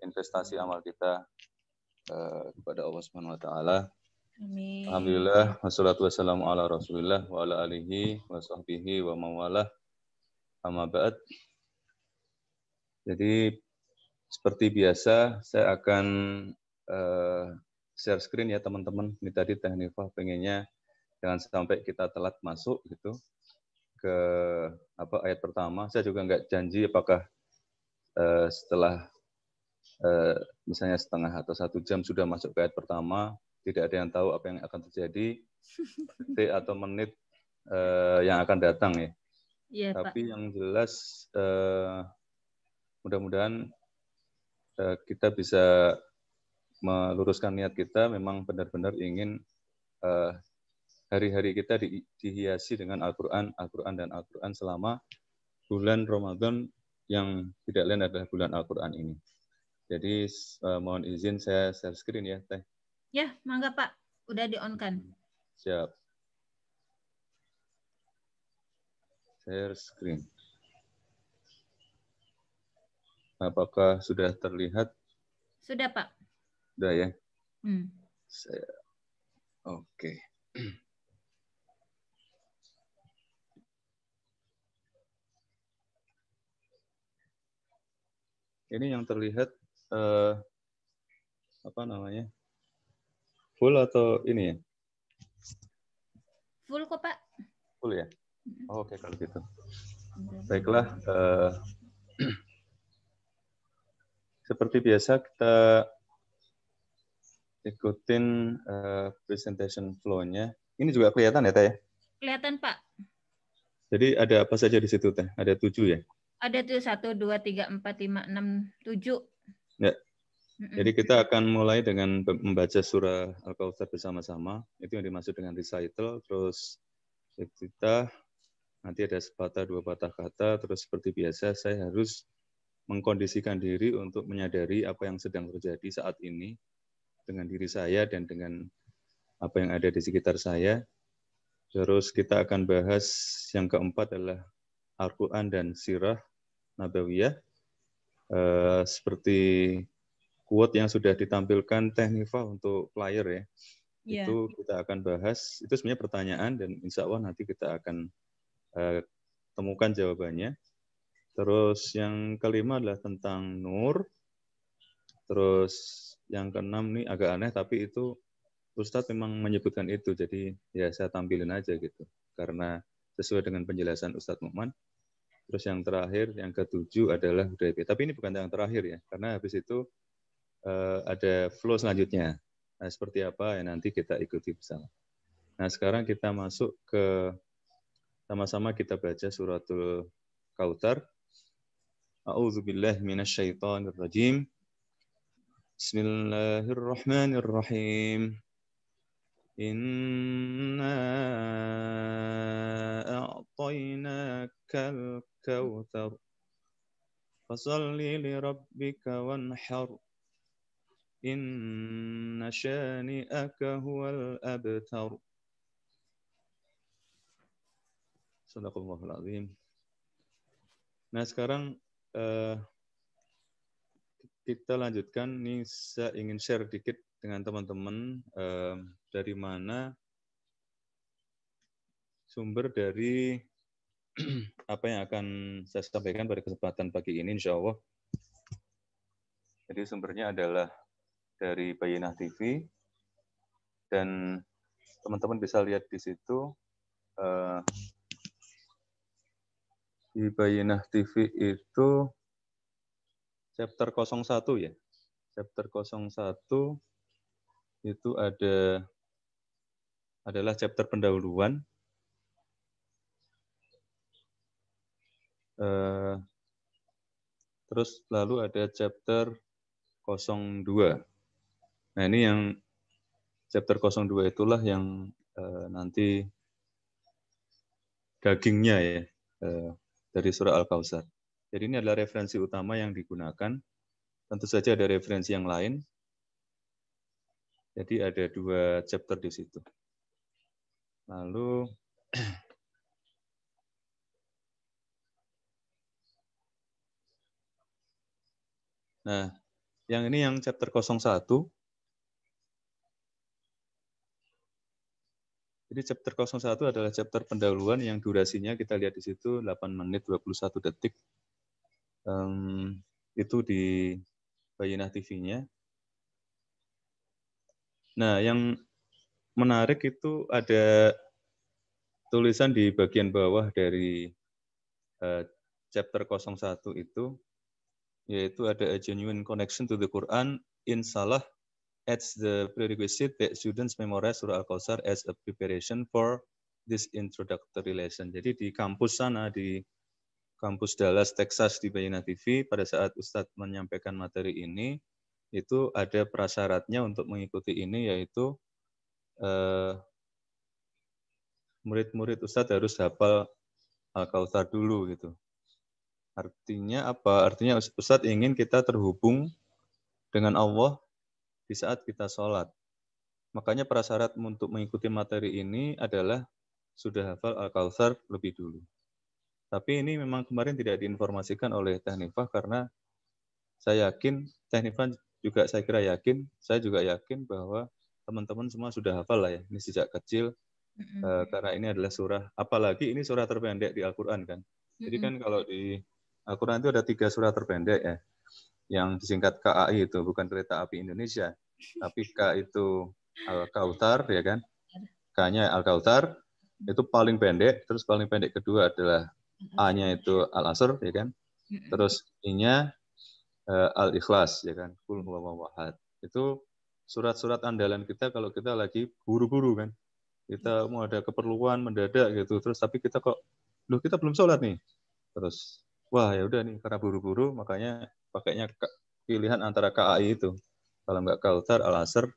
investasi amal kita kepada Allah Subhanahu wa taala. Amin. Alhamdulillah wassalatu wassalamu ala Rasulillah wa ala alihi wa sahbihi wa mawalah. Amma ba'd. Jadi seperti biasa saya akan share screen ya teman-teman. Ini tadi Teh Nifah pengennya jangan sampai kita telat masuk gitu ke ayat pertama. Saya juga nggak janji apakah setelah misalnya setengah atau 1 jam sudah masuk ke ayat pertama. Tidak ada yang tahu apa yang akan terjadi detik atau menit yang akan datang ya. Iya, Tapi Pak. yang jelas mudah-mudahan kita bisa meluruskan niat kita memang benar-benar ingin hari-hari kita dihiasi dengan Al-Quran dan Al-Quran selama bulan Ramadan yang tidak lain adalah bulan Al-Quran ini. Jadi mohon izin saya share screen ya, Teh. Ya, mangga Pak. Udah di-on-kan. Siap. Share screen. Apakah sudah terlihat? Sudah, Pak. Sudah ya? Saya. Oke. Ini yang terlihat full atau ini ya? Full kok, Pak. Full ya? Oke, kalau gitu. Baiklah. Seperti biasa kita ikutin presentation flow-nya. Ini juga kelihatan ya, Teh? Kelihatan, Pak. Jadi ada apa saja di situ, Teh? Ada 7 ya? Ada tuh 1, 2, 3, 4, 5, 6, 7. Ya. Jadi kita akan mulai dengan membaca surah Al-Kautsar bersama-sama. Itu yang dimaksud dengan recital. Terus kita nanti ada sepatah 2 patah kata. Terus seperti biasa saya harus mengkondisikan diri untuk menyadari apa yang sedang terjadi saat ini dengan diri saya dan dengan apa yang ada di sekitar saya. Terus kita akan bahas yang keempat adalah Al-Quran dan Sirah Nabawiyah. Seperti quote yang sudah ditampilkan Teh Nifah untuk flyer ya. Yeah. Itu kita akan bahas. Itu sebenarnya pertanyaan dan insya Allah nanti kita akan temukan jawabannya. Terus yang kelima adalah tentang nur. Terus yang keenam nih agak aneh tapi itu Ustadz memang menyebutkan itu. Jadi ya saya tampilin aja gitu. Karena sesuai dengan penjelasan Ustadz Mu'man. Terus yang terakhir, yang ketujuh adalah Hudaybiyah. Tapi ini bukan yang terakhir ya. Karena habis itu ada flow selanjutnya. Nah, seperti apa ya nanti kita ikuti bersama. Nah, sekarang kita masuk ke sama-sama kita baca suratul Kautsar. A'udzubillahi minasyaitonirrajim. Bismillahirrahmanirrahim. Inna a'tainakal kautsar. Fasalli li rabbika wanhar. Inna syani'aka huwal abtar. Sadaqallahul azim. Nah, sekarang kita lanjutkan. Nih saya ingin share dikit dengan teman-teman dari mana sumber dari apa yang akan saya sampaikan pada kesempatan pagi ini insya Allah. Jadi sumbernya adalah dari Bayyinah TV dan teman-teman bisa lihat di situ di Bayyinah TV itu chapter 01 ya. Chapter 01 itu adalah chapter pendahuluan. Terus lalu ada chapter 02. Nah ini yang chapter 02 itulah yang nanti dagingnya ya dari surah Al-Kautsar. Jadi ini adalah referensi utama yang digunakan. Tentu saja ada referensi yang lain. Jadi ada 2 chapter di situ. Lalu nah Yang ini yang chapter 01. Jadi chapter 01 adalah chapter pendahuluan yang durasinya kita lihat di situ 8 menit 21 detik. Itu di Bayyinah TV-nya. Nah, yang menarik itu ada tulisan di bagian bawah dari chapter 01 itu, yaitu ada a genuine connection to the Quran in Salah adds the prerequisite that students memorize Surah Al-Kautsar as a preparation for this introductory lesson. Jadi di kampus sana, di kampus Dallas, Texas di Bayyinah TV, pada saat Ustadz menyampaikan materi ini, itu ada prasyaratnya untuk mengikuti ini, yaitu murid-murid Ustadz harus hafal Al-Kautsar dulu gitu. Artinya apa? Artinya Ustadz ingin kita terhubung dengan Allah di saat kita sholat. Makanya prasyarat untuk mengikuti materi ini adalah sudah hafal Al-Kautsar lebih dulu. Tapi ini memang kemarin tidak diinformasikan oleh Teh Nifah karena saya yakin, Teh Nifah juga saya kira yakin, saya juga yakin bahwa teman-teman semua sudah hafal lah ya, ini sejak kecil. Karena ini adalah surah, apalagi ini surah terpendek di Al-Quran kan. Jadi kan kalau di Al-Quran itu ada 3 surah terpendek ya, yang disingkat KAI itu, bukan Kereta Api Indonesia, tapi K itu Al-Kautsar ya kan, K-nya Al-Kautsar, itu paling pendek, terus paling pendek kedua adalah A-nya itu Al-Asr ya kan, terus I-nya Al-Ikhlas ya kan, Qul huwallahu ahad. Itu surat-surat andalan kita kalau kita lagi buru-buru kan. Kita mau ada keperluan mendadak gitu, terus tapi kita kok, loh kita belum sholat nih. Terus, wah ya udah nih karena buru-buru, makanya pakainya pilihan antara KAI itu. Kalau nggak Kautsar, Al-Asr,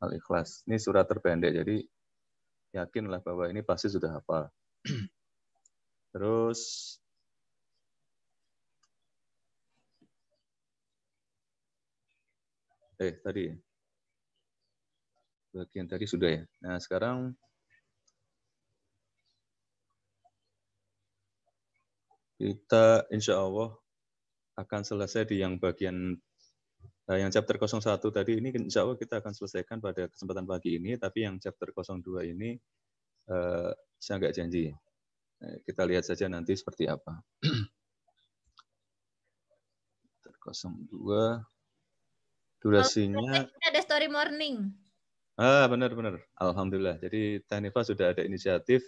Al-Ikhlas. Ini surat terpendek, jadi yakinlah bahwa ini pasti sudah hafal. Terus, tadi ya. Bagian tadi sudah ya. Nah sekarang kita insya Allah akan selesai di yang bagian yang chapter 01 tadi ini insya Allah kita akan selesaikan pada kesempatan pagi ini, tapi yang chapter 02 ini saya nggak janji. Kita lihat saja nanti seperti apa. Chapter 02 durasinya. Ada story morning. Benar-benar. Alhamdulillah. Jadi Teh Nifah sudah ada inisiatif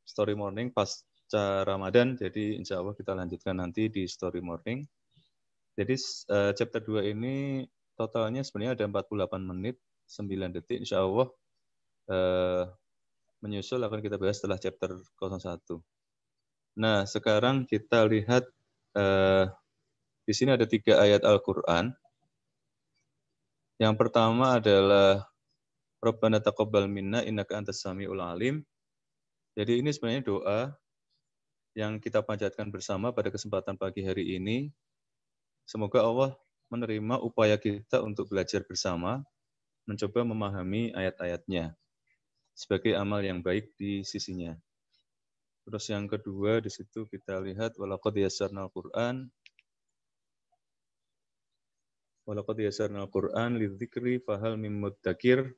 story morning pasca Ramadan, jadi insya Allah kita lanjutkan nanti di story morning. Jadi chapter 2 ini totalnya sebenarnya ada 48 menit, 9 detik. Insya Allah menyusul akan kita bahas setelah chapter 01. Nah, sekarang kita lihat di sini ada 3 ayat Al-Quran. Yang pertama adalah Rabbana taqabbal minna innaka antas samiul alim. Jadi ini sebenarnya doa yang kita panjatkan bersama pada kesempatan pagi hari ini. Semoga Allah menerima upaya kita untuk belajar bersama, mencoba memahami ayat-ayatnya sebagai amal yang baik di sisinya. Terus yang kedua di situ kita lihat walaqad yassarnal Qur'an lidzikri fahal mim mudzakir.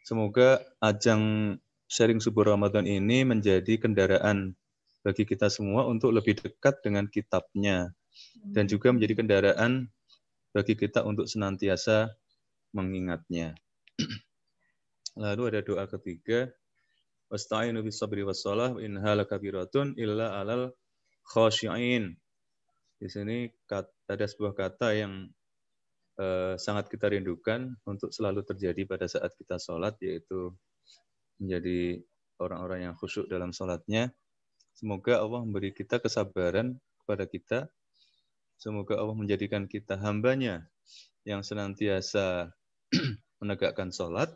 Semoga ajang sharing subuh Ramadan ini menjadi kendaraan bagi kita semua untuk lebih dekat dengan kitabnya. Dan juga menjadi kendaraan bagi kita untuk senantiasa mengingatnya. Lalu ada doa ketiga. Wasta'inu bis-sabri was-shalah wa innaha lakabiratun illa 'alal khashi'in. Di sini ada sebuah kata yang sangat kita rindukan untuk selalu terjadi pada saat kita sholat, yaitu menjadi orang-orang yang khusyuk dalam sholatnya. Semoga Allah memberi kita kesabaran kepada kita. Semoga Allah menjadikan kita hambanya yang senantiasa menegakkan sholat.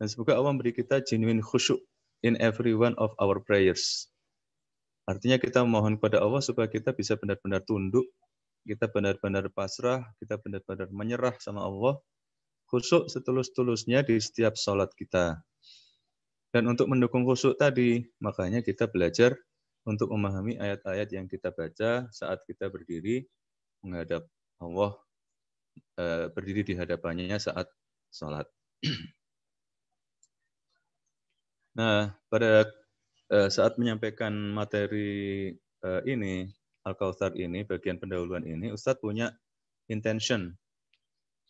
Dan semoga Allah memberi kita genuine khusyuk in every one of our prayers. Artinya kita mohon kepada Allah supaya kita bisa benar-benar tunduk, kita benar-benar pasrah, kita benar-benar menyerah sama Allah, khusyuk setulus-tulusnya di setiap sholat kita. Dan untuk mendukung khusyuk tadi, makanya kita belajar untuk memahami ayat-ayat yang kita baca saat kita berdiri menghadap Allah berdiri di hadapannya saat sholat. Nah, pada saat menyampaikan materi ini, Al-Kautsar ini, bagian pendahuluan ini, Ustadz punya intention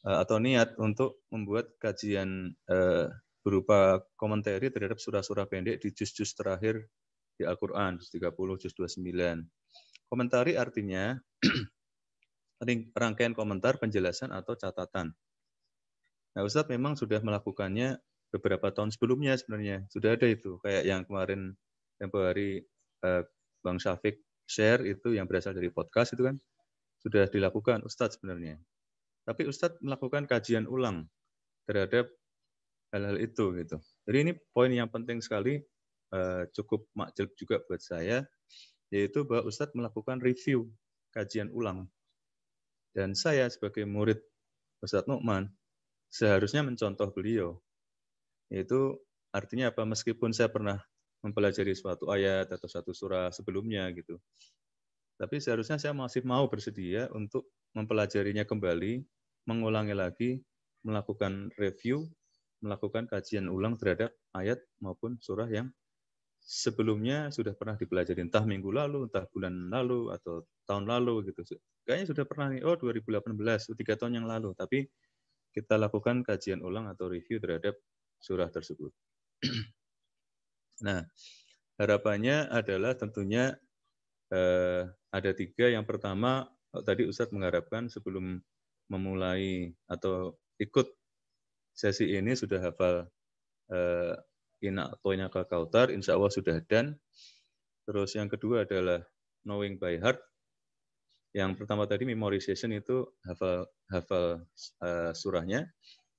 atau niat untuk membuat kajian berupa komentari terhadap surah-surah pendek di juz-juz terakhir di Al-Quran, juz 30, juz 29. Komentari artinya rangkaian komentar, penjelasan, atau catatan. Nah, Ustadz memang sudah melakukannya beberapa tahun sebelumnya sebenarnya. Sudah ada itu, kayak yang kemarin tempo hari Bang Syafiq share itu yang berasal dari podcast itu kan, sudah dilakukan Ustadz sebenarnya. Tapi Ustadz melakukan kajian ulang terhadap hal-hal itu gitu. Jadi ini poin yang penting sekali, cukup makjub juga buat saya, yaitu bahwa Ustadz melakukan review kajian ulang. Dan saya sebagai murid Ustadz Nu'man seharusnya mencontoh beliau. Yaitu artinya apa? Meskipun saya pernah mempelajari suatu ayat atau satu surah sebelumnya gitu, tapi seharusnya saya masih mau bersedia untuk mempelajarinya kembali, mengulangi lagi, melakukan review, melakukan kajian ulang terhadap ayat maupun surah yang sebelumnya sudah pernah dipelajari, entah minggu lalu, entah bulan lalu, atau tahun lalu gitu. Kayaknya sudah pernah nih, 2018, 3 tahun yang lalu, tapi kita lakukan kajian ulang atau review terhadap surah tersebut. Nah, harapannya adalah tentunya ada 3. Yang pertama, tadi Ustadz mengharapkan sebelum memulai atau ikut sesi ini sudah hafal Inna A'thainakal Kautsar, insya Allah sudah dan. Terus yang kedua adalah knowing by heart. Yang pertama tadi memorization itu hafal surahnya.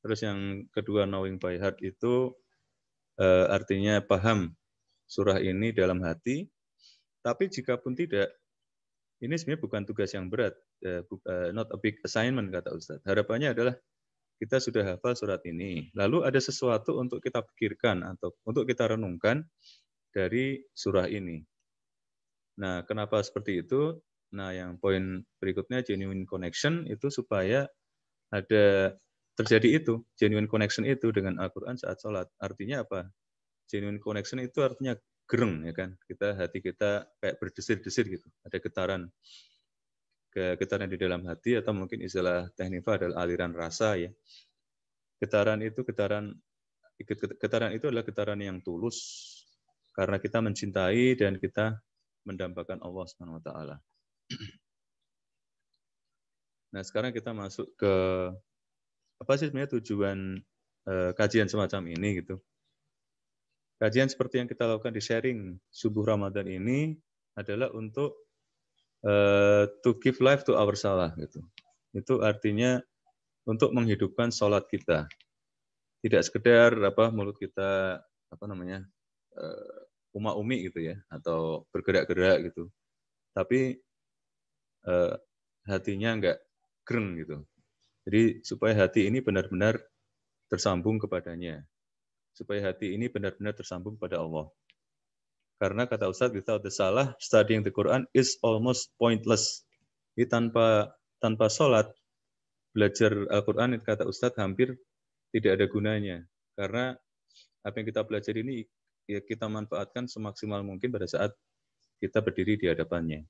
Terus yang kedua knowing by heart itu artinya paham surah ini dalam hati. Tapi jika pun tidak, ini sebenarnya bukan tugas yang berat, not a big assignment kata Ustadz. Harapannya adalah kita sudah hafal surat ini, lalu ada sesuatu untuk kita pikirkan atau untuk kita renungkan dari surah ini. Nah, kenapa seperti itu? Nah, yang poin berikutnya genuine connection itu supaya ada terjadi itu, genuine connection itu dengan Al-Quran saat sholat. Artinya apa? Genuine connection itu artinya gereng, ya kan? Hati kita kayak berdesir-desir gitu, ada getaran di dalam hati, atau mungkin istilah teknifa adalah aliran rasa ya. Getaran itu adalah getaran yang tulus karena kita mencintai dan kita mendambakan Allah Subhanahu wa taala. Nah, sekarang kita masuk ke apa sih sebenarnya tujuan kajian semacam ini gitu. Kajian seperti yang kita lakukan di sharing subuh Ramadan ini adalah untuk to give life to our salah gitu. Itu artinya untuk menghidupkan sholat kita. Tidak sekedar mulut kita uma-umi gitu ya, atau bergerak-gerak gitu. Tapi hatinya enggak gereng gitu. Jadi supaya hati ini benar-benar tersambung kepadanya. Supaya hati ini benar-benar tersambung kepada Allah. Karena kata Ustaz, without the salah, studying the Quran is almost pointless. Jadi tanpa sholat, belajar Al-Quran, kata Ustaz, hampir tidak ada gunanya. Karena apa yang kita pelajari ini ya kita manfaatkan semaksimal mungkin pada saat kita berdiri di hadapannya.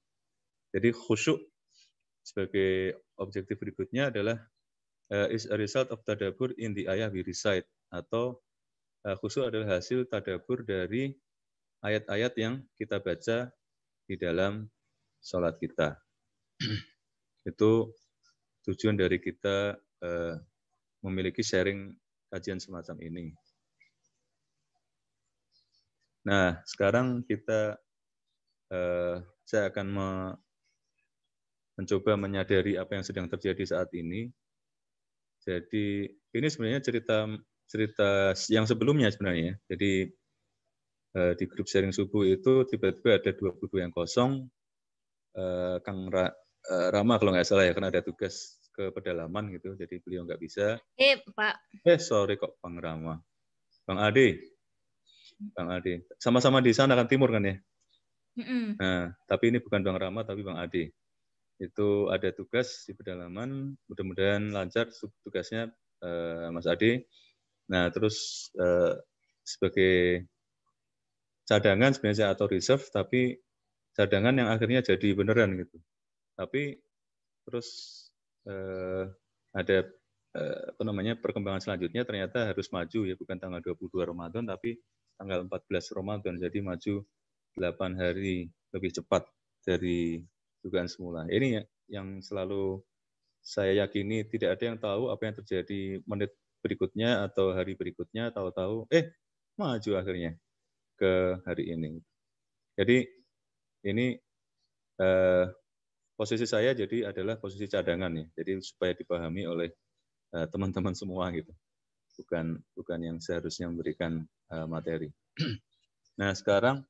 Jadi khusyuk sebagai objektif berikutnya adalah is a result of tadabbur in the ayah we recite, atau khusyuk adalah hasil tadabbur dari ayat-ayat yang kita baca di dalam sholat kita. Itu tujuan dari kita memiliki sharing kajian semacam ini. Nah, sekarang saya akan mencoba menyadari apa yang sedang terjadi saat ini. Jadi ini sebenarnya cerita yang sebelumnya sebenarnya. Jadi di grup sharing subuh itu tiba-tiba ada 22 yang kosong. Kang Rama kalau nggak salah ya, karena ada tugas ke pedalaman gitu, jadi beliau nggak bisa. Pak. Sorry kok Bang Rama. Bang Ade. Sama-sama di sana kan timur kan ya? Nah, tapi ini bukan Bang Rama, tapi Bang Ade. Itu ada tugas di pedalaman, mudah-mudahan lancar tugasnya Mas Ade. Nah, terus sebagai cadangan sebenarnya atau reserve, tapi cadangan yang akhirnya jadi beneran gitu. Tapi terus ada perkembangan selanjutnya ternyata harus maju ya, bukan tanggal 22 Ramadan tapi tanggal 14 Ramadan, jadi maju 8 hari lebih cepat dari dugaan semula. Ini yang selalu saya yakini, tidak ada yang tahu apa yang terjadi menit berikutnya atau hari berikutnya, tahu-tahu maju akhirnya ke hari ini. Jadi ini posisi saya jadi adalah posisi cadangan ya, jadi supaya dipahami oleh teman-teman semua gitu, bukan yang seharusnya memberikan materi. Nah sekarang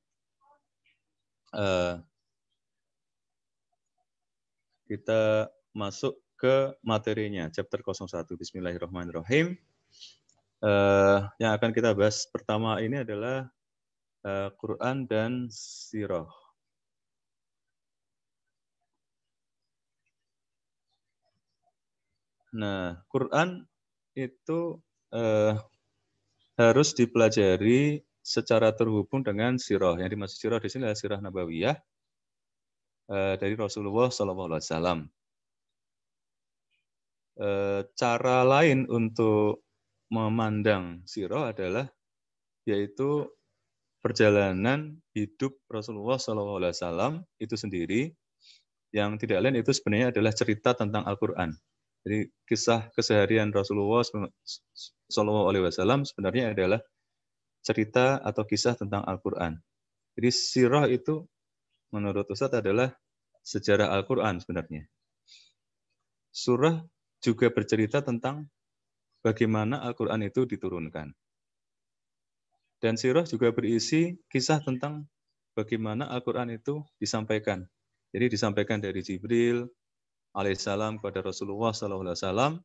kita masuk ke materinya, chapter 01. Bismillahirrahmanirrahim. Yang akan kita bahas pertama ini adalah Quran dan Sirah. Nah, Quran itu harus dipelajari secara terhubung dengan sirah. Yang dimaksud sirah di sini adalah sirah nabawiyah dari Rasulullah SAW. Cara lain untuk memandang sirah adalah yaitu perjalanan hidup Rasulullah SAW itu sendiri, yang tidak lain itu sebenarnya adalah cerita tentang Al-Quran. Jadi kisah keseharian Rasulullah SAW sebenarnya adalah cerita atau kisah tentang Al-Quran. Jadi sirah itu menurut Ustadz adalah sejarah Al-Quran sebenarnya. Surah juga bercerita tentang bagaimana Al-Quran itu diturunkan. Dan sirah juga berisi kisah tentang bagaimana Al-Quran itu disampaikan. Jadi disampaikan dari Jibril alaihissalam kepada Rasulullah SAW,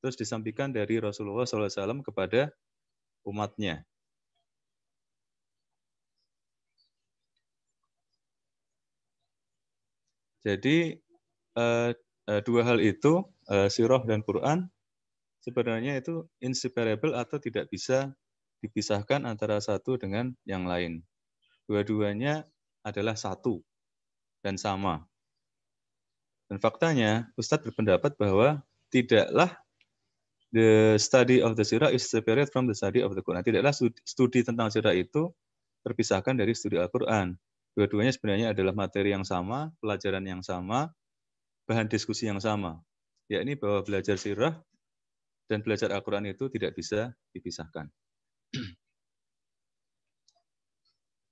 terus disampaikan dari Rasulullah SAW kepada umatnya. Jadi dua hal itu, sirah dan Quran, sebenarnya itu inseparable atau tidak bisa dipisahkan antara satu dengan yang lain. Dua-duanya adalah satu dan sama. Dan faktanya, Ustadz berpendapat bahwa tidaklah the study of the sirah is separate from the study of the Quran. Tidaklah studi tentang sirah itu terpisahkan dari studi Al-Quran. Dua-duanya sebenarnya adalah materi yang sama, pelajaran yang sama, bahan diskusi yang sama. Yakni bahwa belajar sirah dan belajar Al-Quran itu tidak bisa dipisahkan.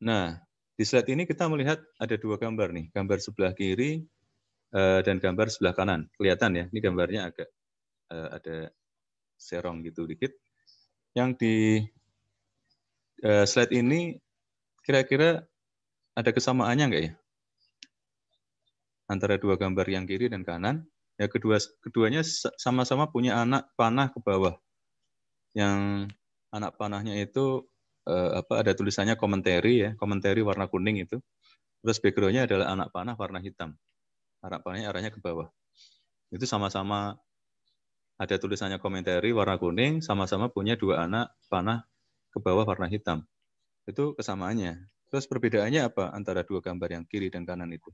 Nah, di slide ini kita melihat ada dua gambar nih, gambar sebelah kiri dan gambar sebelah kanan. Kelihatan ya, ini gambarnya agak ada serong gitu dikit. Yang di slide ini kira-kira ada kesamaannya enggak ya? Antara dua gambar yang kiri dan kanan. Ya, keduanya sama-sama punya anak panah ke bawah. Yang anak panahnya itu ada tulisannya komentari ya, komentari warna kuning itu. Terus background-nya adalah anak panah warna hitam. Anak panahnya arahnya ke bawah. Itu sama-sama ada tulisannya komentari warna kuning, sama-sama punya dua anak panah ke bawah warna hitam. Itu kesamaannya. Terus perbedaannya apa antara dua gambar yang kiri dan kanan itu?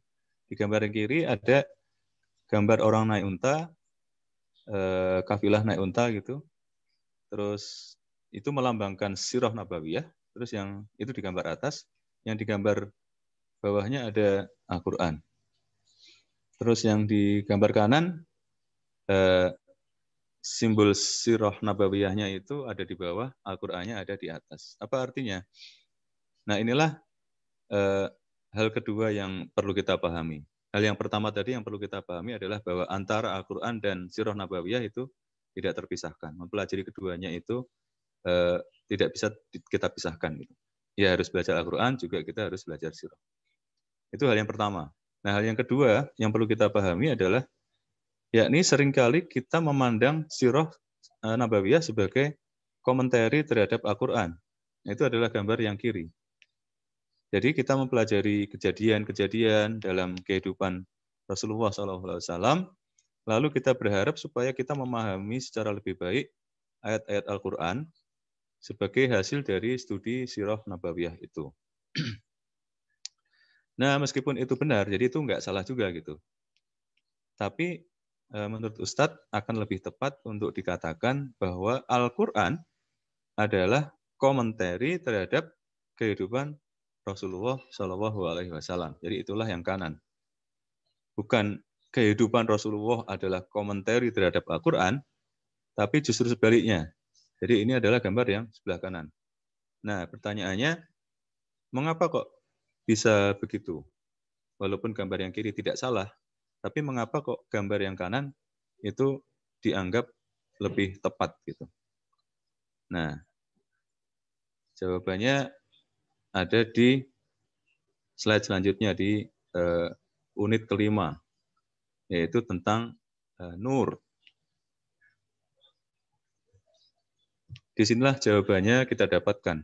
Di gambar yang kiri ada gambar orang naik unta, kafilah naik unta gitu. Terus itu melambangkan sirah nabawiyah. Terus yang itu di gambar atas, yang di gambar bawahnya ada Al-Quran. Terus yang di gambar kanan, simbol sirah nabawiyahnya itu ada di bawah, Al-Qur'annya ada di atas. Apa artinya? Nah inilah hal kedua yang perlu kita pahami. Hal yang pertama tadi yang perlu kita pahami adalah bahwa antara Al-Qur'an dan sirah nabawiyah itu tidak terpisahkan. Mempelajari keduanya itu tidak bisa kita pisahkan. Ya harus belajar Al-Qur'an, juga kita harus belajar sirah. Itu hal yang pertama. Nah hal yang kedua yang perlu kita pahami adalah yakni seringkali kita memandang sirah nabawiyah sebagai komentari terhadap Al-Quran. Itu adalah gambar yang kiri. Jadi kita mempelajari kejadian-kejadian dalam kehidupan Rasulullah SAW. Lalu kita berharap supaya kita memahami secara lebih baik ayat-ayat Al-Quran sebagai hasil dari studi sirah nabawiyah itu. Nah, meskipun itu benar, jadi itu nggak salah juga gitu. Tapi menurut Ustadz akan lebih tepat untuk dikatakan bahwa Al-Quran adalah komentari terhadap kehidupan Rasulullah SAW. Jadi itulah yang kanan. Bukan kehidupan Rasulullah adalah komentari terhadap Al-Quran, tapi justru sebaliknya. Jadi ini adalah gambar yang sebelah kanan. Nah, pertanyaannya, mengapa kok bisa begitu? Walaupun gambar yang kiri tidak salah, tapi mengapa kok gambar yang kanan itu dianggap lebih tepat gitu? Nah, jawabannya ada di slide selanjutnya di unit kelima, yaitu tentang nur. Disinilah jawabannya kita dapatkan,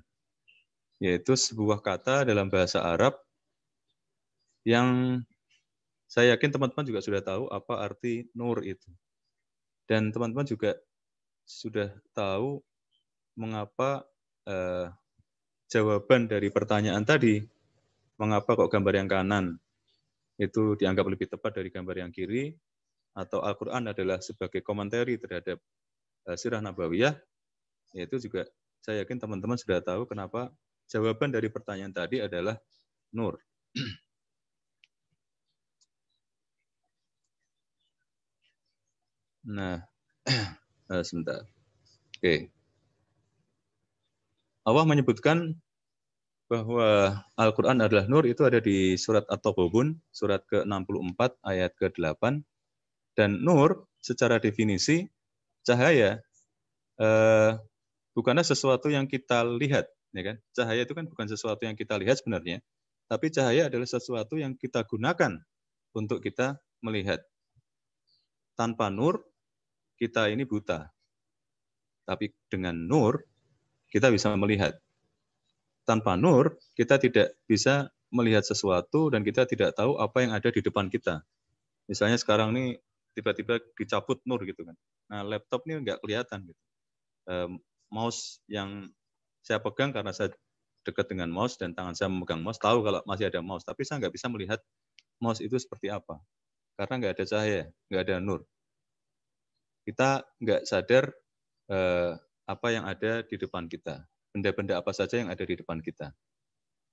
yaitu sebuah kata dalam bahasa Arab yang saya yakin teman-teman juga sudah tahu apa arti nur itu. Dan teman-teman juga sudah tahu mengapa jawaban dari pertanyaan tadi, mengapa kok gambar yang kanan itu dianggap lebih tepat dari gambar yang kiri, atau Al-Quran adalah sebagai komentari terhadap sirah nabawiyah, yaitu juga saya yakin teman-teman sudah tahu kenapa jawaban dari pertanyaan tadi adalah nur. Nah, sebentar. Oke. Allah menyebutkan bahwa Al-Quran adalah nur itu ada di surat At-Taghabun, surat ke-64 ayat ke-8. Dan nur secara definisi cahaya bukanlah sesuatu yang kita lihat, ya kan? Cahaya itu kan bukan sesuatu yang kita lihat sebenarnya, tapi cahaya adalah sesuatu yang kita gunakan untuk kita melihat. Tanpa nur kita ini buta. Tapi dengan nur kita bisa melihat. Tanpa nur, kita tidak bisa melihat sesuatu dan kita tidak tahu apa yang ada di depan kita. Misalnya sekarang ini tiba-tiba dicabut nur gitu kan. Nah, laptop ini nggak kelihatan gitu. Mouse yang saya pegang karena saya dekat dengan mouse dan tangan saya memegang mouse, tahu kalau masih ada mouse. Tapi saya nggak bisa melihat mouse itu seperti apa. Karena nggak ada cahaya, nggak ada nur. Kita nggak sadar apa yang ada di depan kita. Benda-benda apa saja yang ada di depan kita.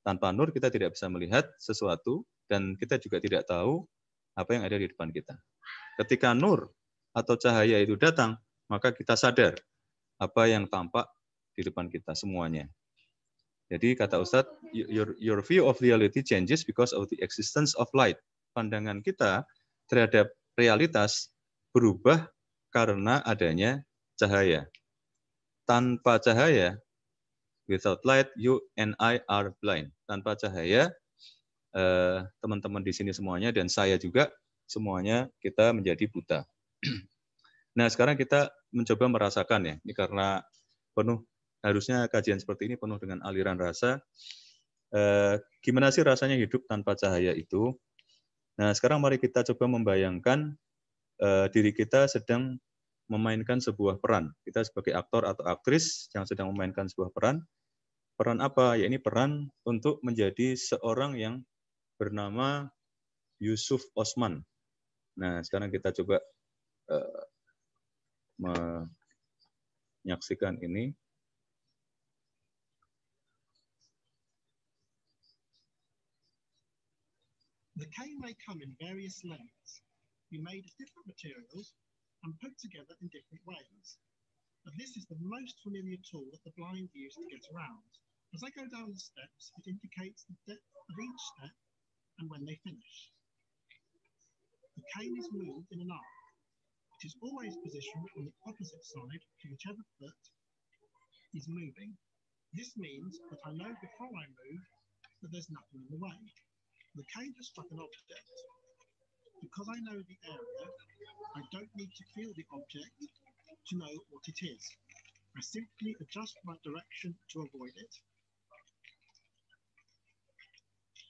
Tanpa nur kita tidak bisa melihat sesuatu dan kita juga tidak tahu apa yang ada di depan kita. Ketika nur atau cahaya itu datang, maka kita sadar apa yang tampak di depan kita semuanya. Jadi kata Ustadz, your view of reality changes because of the existence of light. Pandangan kita terhadap realitas berubah karena adanya cahaya. Tanpa cahaya, without light, you and I are blind. Tanpa cahaya, teman-teman di sini semuanya dan saya juga semuanya kita menjadi buta. Nah, sekarang kita mencoba merasakan ya, ini karena harusnya kajian seperti ini penuh dengan aliran rasa. Gimana sih rasanya hidup tanpa cahaya itu? Nah, sekarang mari kita coba membayangkan diri kita sedang memainkan sebuah peran. Kita sebagai aktor atau aktris yang sedang memainkan sebuah peran. Peran apa? Ya ini peran untuk menjadi seorang yang bernama Yusuf Osman. Nah, sekarang kita coba menyaksikan ini. The cane may come in various lengths, be made of different materials, and put together in different ways. But this is the most familiar tool that the blind use to get around. As they go down the steps, it indicates the depth of each step and when they finish. The cane is moved in an arc. It is always positioned on the opposite side to whichever foot is moving. This means that I know before I move that there's nothing in the way. The cane has struck an object. Because I know the area, I don't need to feel the object to know what it is. I simply adjust my direction to avoid it.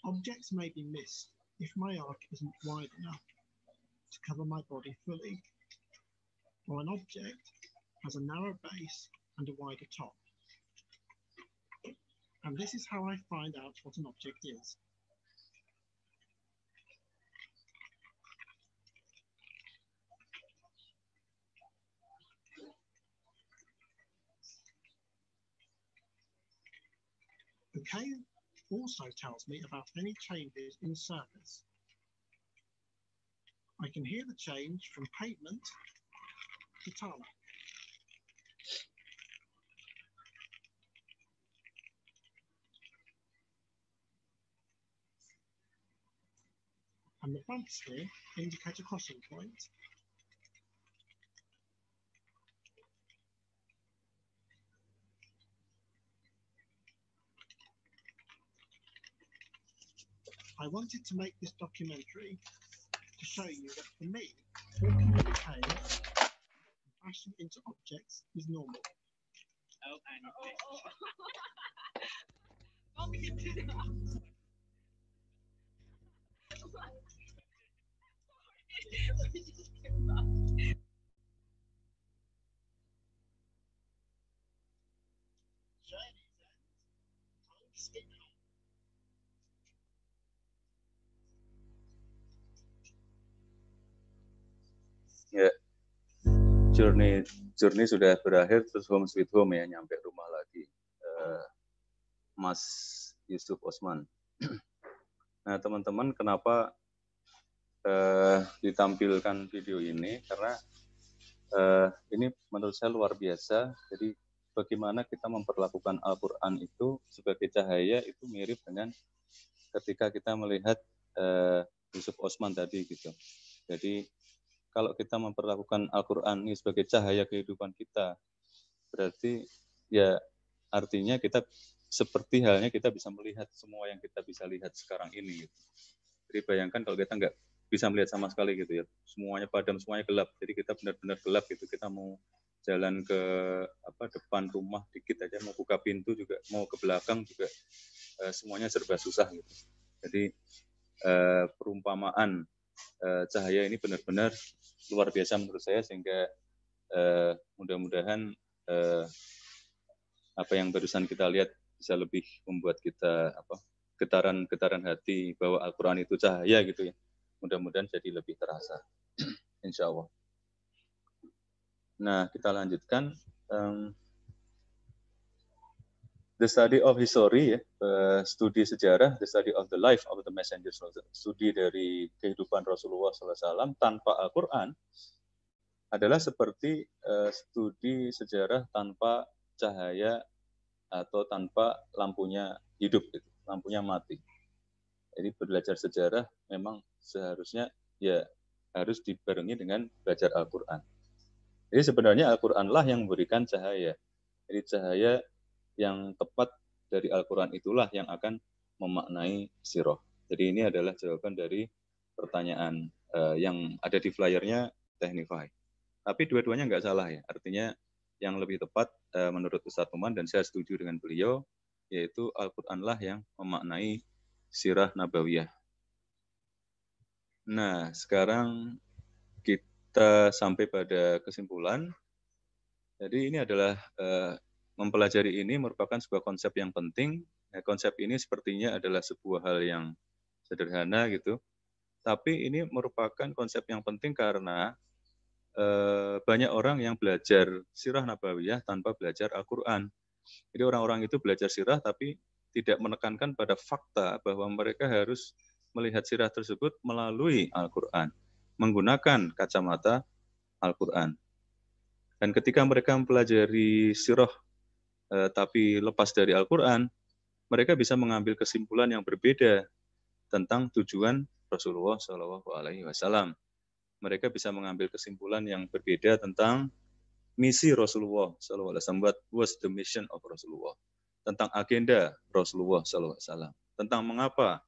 Objects may be missed if my arc isn't wide enough. to cover my body fully, while an object has a narrow base and a wider top. And this is how I find out what an object is. The K also tells me about any changes in the surface. I can hear the change from pavement to tarmac. And the bumps here indicate a crossing point. I wanted to make this documentary to show you that for me, walking in the cave and bashing into objects is normal. Ya, journey sudah berakhir, terus home sweet home ya, nyampe rumah lagi. Mas Yusuf Osman. Nah, teman-teman, kenapa ditampilkan video ini? Karena ini menurut saya luar biasa. Jadi bagaimana kita memperlakukan Al-Quran itu sebagai cahaya itu mirip dengan ketika kita melihat Yusuf Osman tadi gitu. Jadi kalau kita memperlakukan Al-Quran ini sebagai cahaya kehidupan kita, berarti ya artinya kita seperti halnya kita bisa melihat semua yang kita bisa lihat sekarang ini. Gitu. Jadi bayangkan kalau kita nggak bisa melihat sama sekali gitu ya, semuanya padam, semuanya gelap. Jadi kita benar-benar gelap gitu. Kita mau jalan ke depan rumah dikit aja, mau buka pintu juga, mau ke belakang juga, semuanya serba susah gitu. Jadi perumpamaan cahaya ini benar-benar luar biasa menurut saya, sehingga mudah-mudahan apa yang barusan kita lihat bisa lebih membuat kita getaran hati bahwa Al-Quran itu cahaya gitu ya. Mudah-mudahan jadi lebih terasa, insya Allah. Nah, kita lanjutkan. The study of history, studi sejarah, the study of the life of the messenger, studi dari kehidupan Rasulullah SAW tanpa Al-Quran adalah seperti studi sejarah tanpa cahaya atau tanpa lampunya hidup, gitu, lampunya mati. Jadi belajar sejarah memang seharusnya ya harus dibarengi dengan belajar Al-Quran. Jadi sebenarnya Al-Quranlah yang memberikan cahaya. Jadi cahaya yang tepat dari Al-Quran itulah yang akan memaknai sirah. Jadi ini adalah jawaban dari pertanyaan yang ada di flyernya Technify. Tapi dua-duanya nggak salah ya. Artinya yang lebih tepat menurut Ustadz Oman, dan saya setuju dengan beliau, yaitu Al-Quranlah yang memaknai sirah nabawiyah. Nah, sekarang kita sampai pada kesimpulan. Jadi ini adalah mempelajari ini merupakan sebuah konsep yang penting. Konsep ini sepertinya adalah sebuah hal yang sederhana gitu. Tapi ini merupakan konsep yang penting karena banyak orang yang belajar sirah nabawiyah tanpa belajar Al-Quran. Jadi orang-orang itu belajar sirah tapi tidak menekankan pada fakta bahwa mereka harus melihat sirah tersebut melalui Al-Quran, menggunakan kacamata Al-Quran. Dan ketika mereka mempelajari sirah tapi lepas dari Al-Quran, mereka bisa mengambil kesimpulan yang berbeda tentang tujuan Rasulullah SAW. Mereka bisa mengambil kesimpulan yang berbeda tentang misi Rasulullah SAW. What was the mission of Rasulullah? Tentang agenda Rasulullah SAW. Tentang mengapa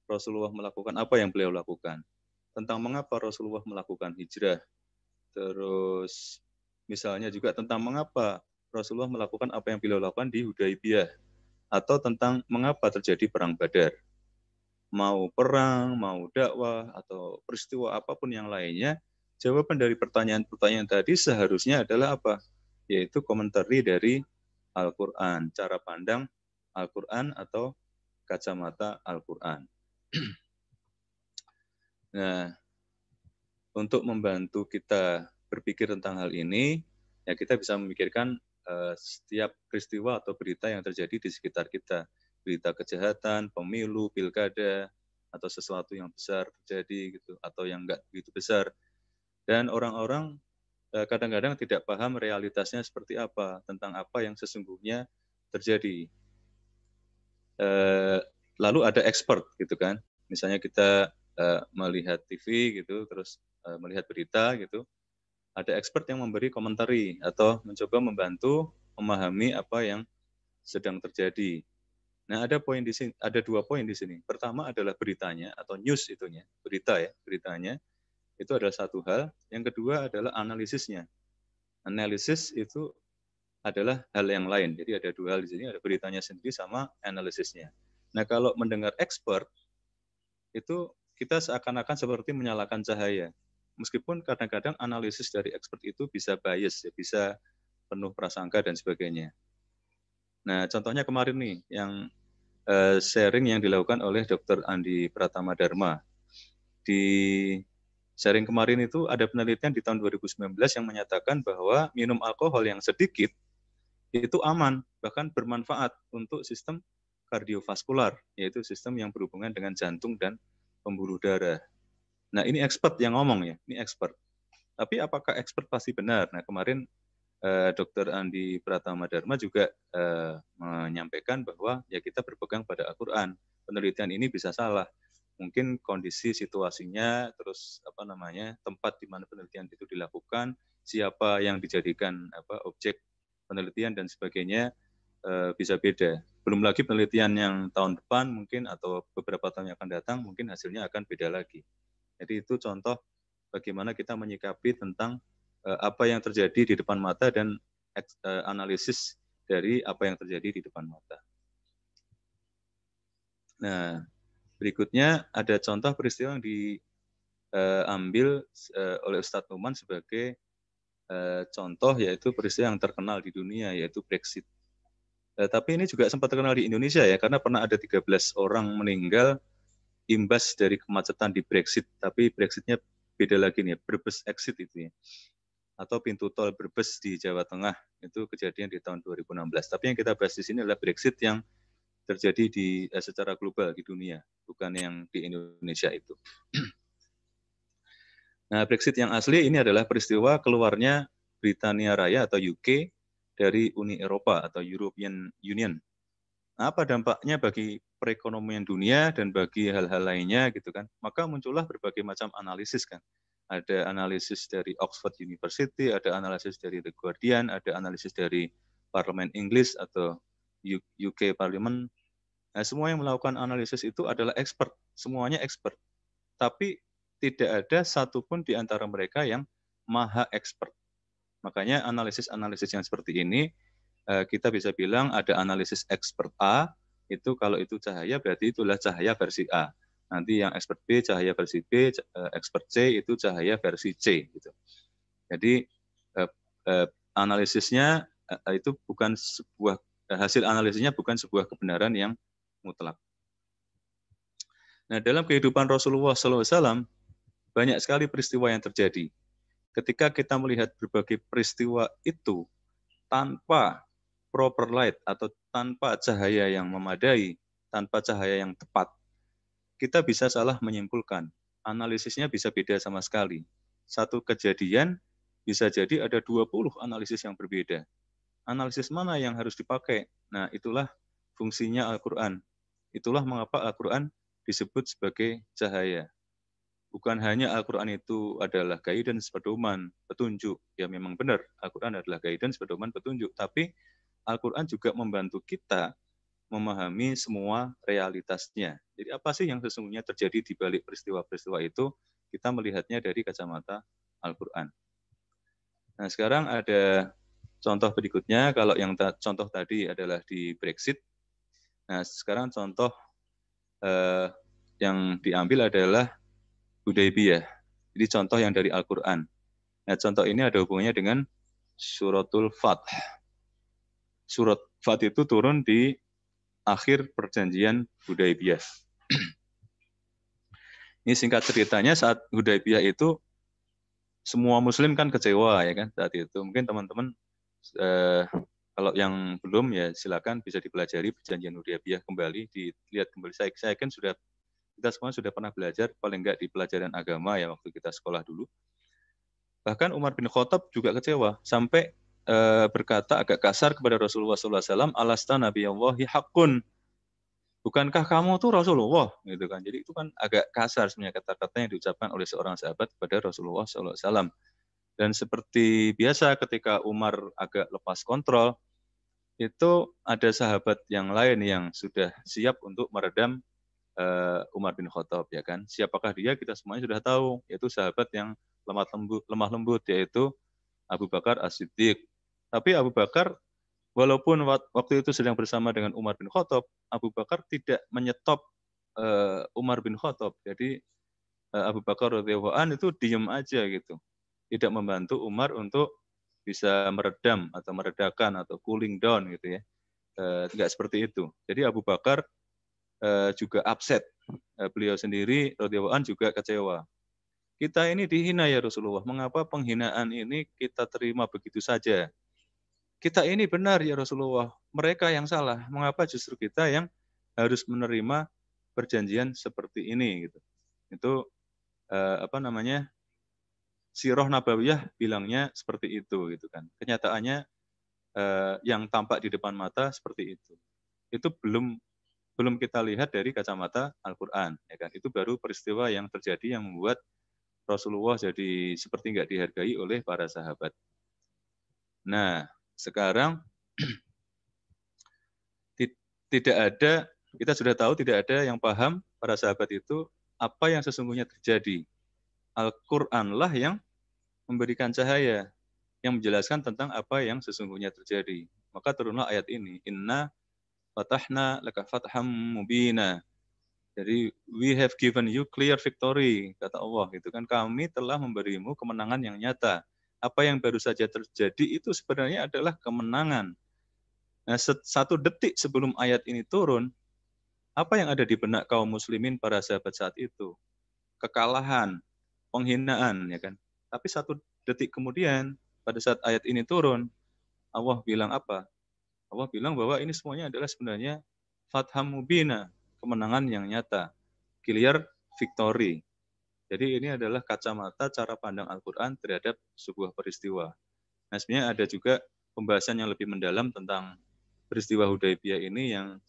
Rasulullah melakukan apa yang beliau lakukan. Tentang mengapa Rasulullah melakukan hijrah. Terus misalnya juga tentang mengapa Rasulullah melakukan apa yang beliau lakukan di Hudaibiyah. Atau tentang mengapa terjadi Perang Badar. mau perang, mau dakwah, atau peristiwa apapun yang lainnya, jawaban dari pertanyaan-pertanyaan tadi seharusnya adalah apa? Yaitu komentari dari Al-Quran, cara pandang Al-Quran atau kacamata Al-Quran. Nah, untuk membantu kita berpikir tentang hal ini, ya kita bisa memikirkan setiap peristiwa atau berita yang terjadi di sekitar kita. Berita kejahatan, pemilu, pilkada, atau sesuatu yang besar terjadi, gitu, atau yang enggak begitu besar. Dan orang-orang kadang-kadang tidak paham realitasnya seperti apa, tentang apa yang sesungguhnya terjadi. Lalu ada expert, gitu kan. Misalnya kita melihat TV gitu, terus melihat berita gitu, ada expert yang memberi komentari atau mencoba membantu memahami apa yang sedang terjadi. Nah, ada poin di sini, ada 2 poin di sini. Pertama adalah beritanya atau news itunya, berita ya, beritanya itu adalah satu hal. Yang kedua adalah analisisnya. Analisis itu adalah hal yang lain. Jadi ada 2 hal di sini, ada beritanya sendiri sama analisisnya. Nah, kalau mendengar expert itu kita seakan-akan seperti menyalakan cahaya. Meskipun kadang-kadang analisis dari expert itu bisa bias, ya, bisa penuh prasangka dan sebagainya. Nah, contohnya kemarin nih, yang sharing yang dilakukan oleh Dr. Andi Pratama Dharma. Di sharing kemarin itu ada penelitian di tahun 2019 yang menyatakan bahwa minum alkohol yang sedikit itu aman, bahkan bermanfaat untuk sistem kardiovaskular, yaitu sistem yang berhubungan dengan jantung dan pembuluh darah. Nah, ini expert yang ngomong ya, ini expert. Tapi apakah expert pasti benar? Nah, kemarin Dr. Andi Pratama Dharma juga menyampaikan bahwa ya kita berpegang pada Al-Quran. Penelitian ini bisa salah. Mungkin kondisi situasinya, terus tempat di mana penelitian itu dilakukan, siapa yang dijadikan objek penelitian dan sebagainya bisa beda. Belum lagi penelitian yang tahun depan mungkin atau beberapa tahun yang akan datang mungkin hasilnya akan beda lagi. Jadi itu contoh bagaimana kita menyikapi tentang apa yang terjadi di depan mata dan analisis dari apa yang terjadi di depan mata. Nah, berikutnya ada contoh peristiwa yang diambil oleh Ustadz Numan sebagai contoh, yaitu peristiwa yang terkenal di dunia, yaitu Brexit. Tapi ini juga sempat terkenal di Indonesia ya, karena pernah ada 13 orang meninggal imbas dari kemacetan di Brexit. Tapi Brexitnya beda lagi nih, Brebes exit itu ya. Atau pintu tol Brebes di Jawa Tengah, itu kejadian di tahun 2016. Tapi yang kita bahas di sini adalah Brexit yang terjadi secara global di dunia, bukan yang di Indonesia itu. Nah, Brexit yang asli ini adalah peristiwa keluarnya Britania Raya atau UK dari Uni Eropa atau European Union. Nah, apa dampaknya bagi perekonomian dunia dan bagi hal-hal lainnya gitu kan? Maka muncullah berbagai macam analisis kan. Ada analisis dari Oxford University, ada analisis dari The Guardian, ada analisis dari Parlemen Inggris atau UK Parliament. Nah, semua yang melakukan analisis itu adalah expert, semuanya expert. Tapi tidak ada satupun di antara mereka yang maha expert. Makanya analisis-analisis yang seperti ini, kita bisa bilang ada analisis expert A, itu kalau itu cahaya berarti itulah cahaya versi A. Nanti yang expert B, cahaya versi B, expert C itu cahaya versi C. Gitu. Jadi analisisnya itu bukan sebuah, hasil analisisnya bukan sebuah kebenaran yang mutlak. Nah, dalam kehidupan Rasulullah SAW, banyak sekali peristiwa yang terjadi. Ketika kita melihat berbagai peristiwa itu tanpa proper light atau tanpa cahaya yang memadai, tanpa cahaya yang tepat, kita bisa salah menyimpulkan. Analisisnya bisa beda sama sekali. Satu kejadian bisa jadi ada 20 analisis yang berbeda. Analisis mana yang harus dipakai? Nah, itulah fungsinya Al-Quran. Itulah mengapa Al-Quran disebut sebagai cahaya. Bukan hanya Al-Quran itu adalah guidance, pedoman, petunjuk. Ya memang benar, Al-Quran adalah guidance, pedoman, petunjuk. Tapi Al-Quran juga membantu kita memahami semua realitasnya. Jadi apa sih yang sesungguhnya terjadi di balik peristiwa-peristiwa itu? Kita melihatnya dari kacamata Al-Quran. Nah, sekarang ada contoh berikutnya. Kalau yang contoh tadi adalah di Brexit. Nah, sekarang contoh yang diambil adalah Hudaybiyah. Jadi contoh yang dari Al-Quran. Nah, contoh ini ada hubungannya dengan suratul Fath. Surat Fath itu turun di akhir perjanjian Hudaybiyah. Ini singkat ceritanya, saat Hudaybiyah itu semua muslim kan kecewa ya kan saat itu. Mungkin teman-teman kalau yang belum ya silakan bisa dipelajari perjanjian Hudaybiyah kembali, dilihat kembali. Saya yakin kita semua sudah pernah belajar, paling enggak di pelajaran agama ya waktu kita sekolah dulu. Bahkan Umar bin Khattab juga kecewa sampai berkata agak kasar kepada Rasulullah SAW, alasta nabiyallahi haqqun. Bukankah kamu tuh Rasulullah, gitu kan? Jadi itu kan agak kasar sebenarnya kata-kata yang diucapkan oleh seorang sahabat kepada Rasulullah SAW. Dan seperti biasa ketika Umar agak lepas kontrol, itu ada sahabat yang lain yang sudah siap untuk meredam Umar bin Khattab, ya kan? Siapakah dia? Kita semuanya sudah tahu, yaitu sahabat yang lemah lembut, yaitu Abu Bakar As-Siddiq. Tapi Abu Bakar, walaupun waktu itu sedang bersama dengan Umar bin Khattab, Abu Bakar tidak menyetop Umar bin Khattab. Jadi Abu Bakar radhiyallahu anhu itu diam aja gitu. Tidak membantu Umar untuk bisa meredam atau meredakan atau cooling down gitu ya. Tidak seperti itu. Jadi Abu Bakar juga upset. Beliau sendiri radhiyallahu anhu juga kecewa. Kita ini dihina ya Rasulullah. Mengapa penghinaan ini kita terima begitu saja? Kita ini benar ya Rasulullah. Mereka yang salah. Mengapa justru kita yang harus menerima perjanjian seperti ini gitu. Itu Sirah Nabawiyah bilangnya seperti itu gitu kan. Kenyataannya yang tampak di depan mata seperti itu. Itu belum kita lihat dari kacamata Al-Qur'an ya kan. Itu baru peristiwa yang terjadi yang membuat Rasulullah jadi seperti nggak dihargai oleh para sahabat. Nah, sekarang tidak ada, kita sudah tahu tidak ada yang paham para sahabat itu apa yang sesungguhnya terjadi. Al-Qur'anlah yang memberikan cahaya, yang menjelaskan tentang apa yang sesungguhnya terjadi. Maka turunlah ayat ini, Inna fatahna laka fatham mubina. Jadi we have given you clear victory, kata Allah. Gitu kan, kami telah memberimu kemenangan yang nyata. Apa yang baru saja terjadi itu sebenarnya adalah kemenangan. Nah, 1 detik sebelum ayat ini turun, apa yang ada di benak kaum muslimin para sahabat saat itu? Kekalahan, penghinaan, ya kan? Tapi 1 detik kemudian, pada saat ayat ini turun, Allah bilang apa? Allah bilang bahwa ini semuanya adalah sebenarnya fatham mubina, kemenangan yang nyata, clear victory. Jadi ini adalah kacamata cara pandang Al-Quran terhadap sebuah peristiwa. Nah, sebenarnya ada juga pembahasan yang lebih mendalam tentang peristiwa Hudaybiyah ini, yang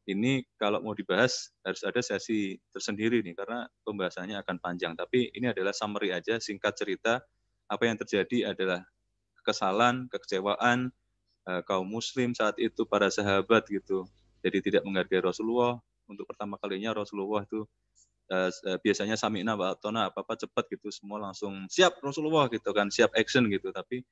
ini kalau mau dibahas harus ada sesi tersendiri nih, karena pembahasannya akan panjang. Tapi ini adalah summary aja, singkat cerita, apa yang terjadi adalah kekesalan, kekecewaan kaum muslim saat itu, para sahabat gitu. Jadi tidak menghargai Rasulullah. Untuk pertama kalinya Rasulullah itu biasanya sami'na wa atona, apa-apa cepat gitu, semua langsung siap Rasulullah gitu kan, siap action gitu. Tapi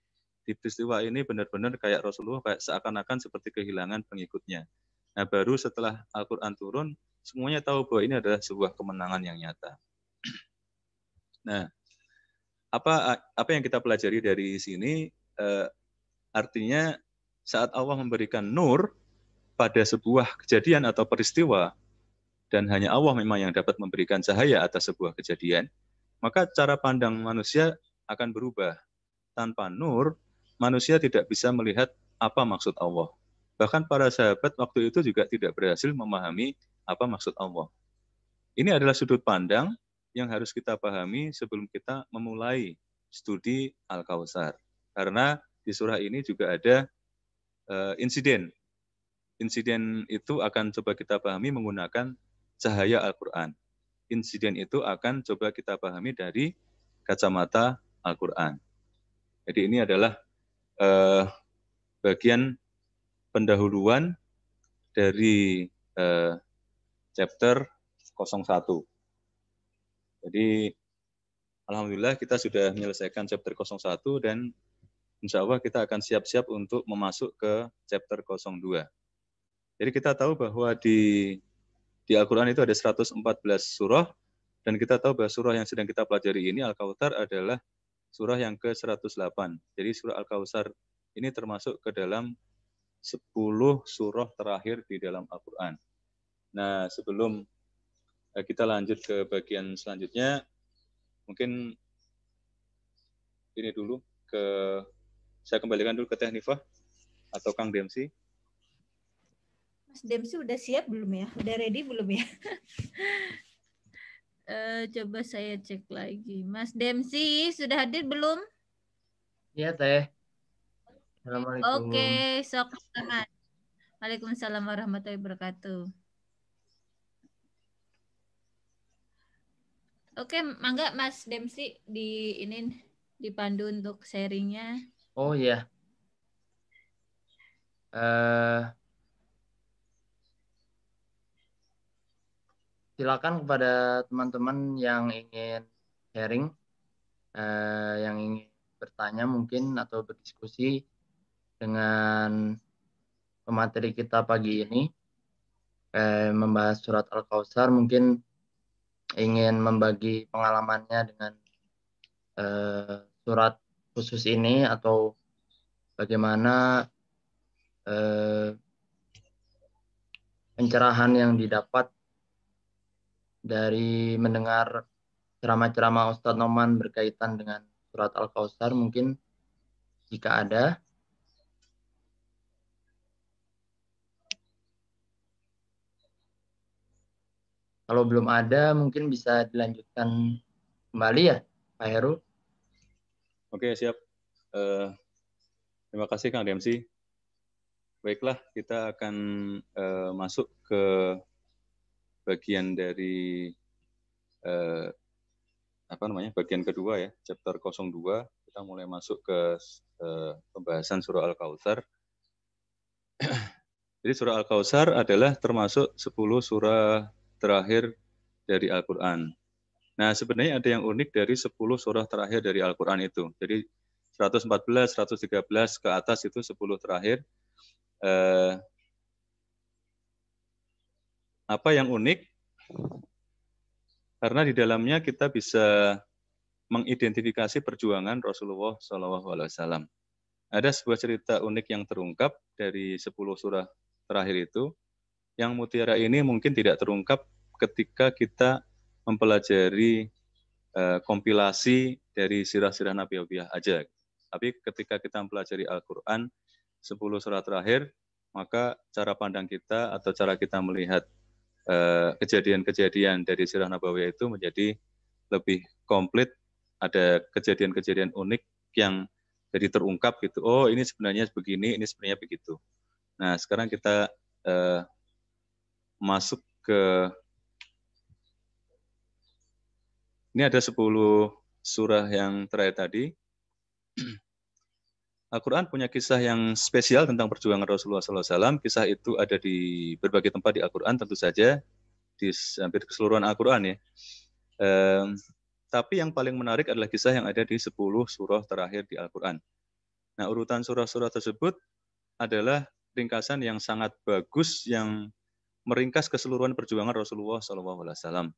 di peristiwa ini benar-benar kayak Rasulullah kayak seakan-akan seperti kehilangan pengikutnya. Nah, baru setelah Al-Qur'an turun, semuanya tahu bahwa ini adalah sebuah kemenangan yang nyata. Nah, apa yang kita pelajari dari sini? Artinya saat Allah memberikan nur pada sebuah kejadian atau peristiwa, dan hanya Allah memang yang dapat memberikan cahaya atas sebuah kejadian, maka cara pandang manusia akan berubah. Tanpa nur, manusia tidak bisa melihat apa maksud Allah. Bahkan para sahabat waktu itu juga tidak berhasil memahami apa maksud Allah. Ini adalah sudut pandang yang harus kita pahami sebelum kita memulai studi Al-Kautsar. Karena di surah ini juga ada insiden. Insiden itu akan coba kita pahami menggunakan cahaya Al-Quran. Insiden itu akan coba kita pahami dari kacamata Al-Quran. Jadi ini adalah bagian pendahuluan dari chapter 01. Jadi alhamdulillah kita sudah menyelesaikan chapter 01 dan insya Allah kita akan siap-siap untuk memasuk ke chapter 02. Jadi kita tahu bahwa di di Al-Quran itu ada 114 surah, dan kita tahu bahwa surah yang sedang kita pelajari ini, Al-Kautsar, adalah surah yang ke-108. Jadi surah Al-Kautsar ini termasuk ke dalam 10 surah terakhir di dalam Al-Quran. Nah, sebelum kita lanjut ke bagian selanjutnya, mungkin ini dulu, saya kembalikan dulu ke Teh Nifah atau Kang Demsi. Mas Demsi udah siap belum ya? Udah ready belum ya? Coba saya cek lagi. Mas Demsi sudah hadir belum? Iya, Teh. Assalamualaikum. Oke, sok Mas. Waalaikumsalam warahmatullahi wabarakatuh. Oke, mangga Mas Demsi dipandu untuk sharingnya. Oh iya. Silakan kepada teman-teman yang ingin sharing, yang ingin bertanya mungkin atau berdiskusi dengan pemateri kita pagi ini, membahas surat Al-Kautsar, mungkin ingin membagi pengalamannya dengan surat khusus ini atau bagaimana pencerahan yang didapat dari mendengar ceramah-ceramah Ustadz Noman berkaitan dengan surat Al-Kautsar, mungkin jika ada. Kalau belum ada, mungkin bisa dilanjutkan kembali ya, Pak Heru. Oke, siap. Terima kasih Kang Demsi. Baiklah, kita akan masuk ke bagian dari bagian kedua ya, chapter 02. Kita mulai masuk ke pembahasan surah Al-Kautsar. Jadi surah Al-Kautsar adalah termasuk 10 surah terakhir dari Al-Quran. Nah, sebenarnya ada yang unik dari 10 surah terakhir dari Al-Quran itu. Jadi 114, 113 ke atas itu 10 terakhir. Apa yang unik? Karena di dalamnya kita bisa mengidentifikasi perjuangan Rasulullah SAW. Ada sebuah cerita unik yang terungkap dari 10 surah terakhir itu, yang mutiara ini mungkin tidak terungkap ketika kita mempelajari kompilasi dari sirah-sirah Nabawiyah aja. Tapi ketika kita mempelajari Al-Quran, 10 surah terakhir, maka cara pandang kita atau cara kita melihat kejadian-kejadian dari sirah Nabawiyah itu menjadi lebih komplit. Ada kejadian-kejadian unik yang jadi terungkap gitu. Oh, ini sebenarnya begini, ini sebenarnya begitu. Nah, sekarang kita masuk ke ini ada 10 surah yang terakhir tadi. Al-Quran punya kisah yang spesial tentang perjuangan Rasulullah SAW. Kisah itu ada di berbagai tempat di Al-Quran, tentu saja di hampir keseluruhan Al-Quran ya. Tapi yang paling menarik adalah kisah yang ada di 10 surah terakhir di Al-Quran. Nah, urutan surah-surah tersebut adalah ringkasan yang sangat bagus yang meringkas keseluruhan perjuangan Rasulullah SAW.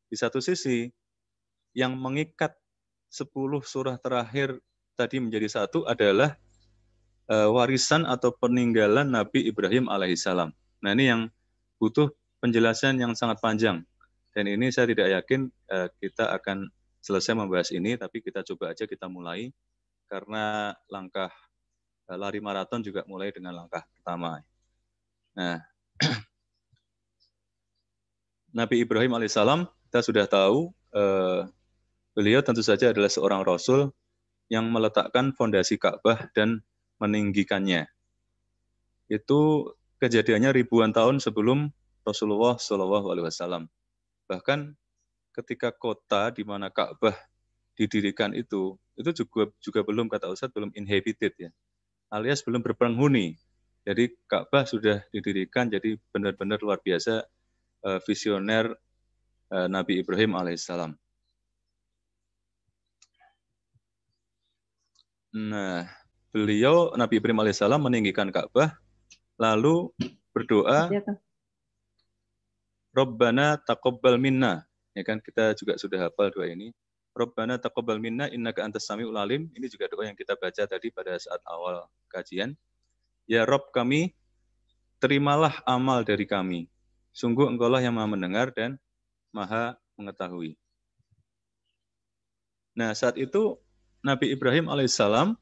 Di satu sisi, yang mengikat 10 surah terakhir tadi menjadi satu adalah warisan atau peninggalan Nabi Ibrahim alaihissalam. Nah, ini yang butuh penjelasan yang sangat panjang. Dan ini saya tidak yakin kita akan selesai membahas ini, tapi kita coba aja kita mulai, karena langkah lari maraton juga mulai dengan langkah pertama. Nah, Nabi Ibrahim alaihissalam, kita sudah tahu, beliau tentu saja adalah seorang Rasul yang meletakkan fondasi Ka'bah dan meninggikannya. Itu kejadiannya ribuan tahun sebelum Rasulullah SAW. Bahkan ketika kota di mana Ka'bah didirikan itu juga belum, kata Ustadz, belum inhabited ya, alias belum berpenghuni. Jadi Ka'bah sudah didirikan, jadi benar-benar luar biasa visioner Nabi Ibrahim alaihissalam. Nah, beliau Nabi Ibrahim alaihissalam meninggikan Ka'bah, lalu berdoa Rabbana taqabbal minna. Ya kan, kita juga sudah hafal doa ini. Rabbana taqabbal minna innaka antas samiul alim. Ini juga doa yang kita baca tadi pada saat awal kajian. Ya Rabb kami, terimalah amal dari kami. Sungguh Engkaulah yang Maha mendengar dan Maha mengetahui. Nah, saat itu Nabi Ibrahim alaihissalam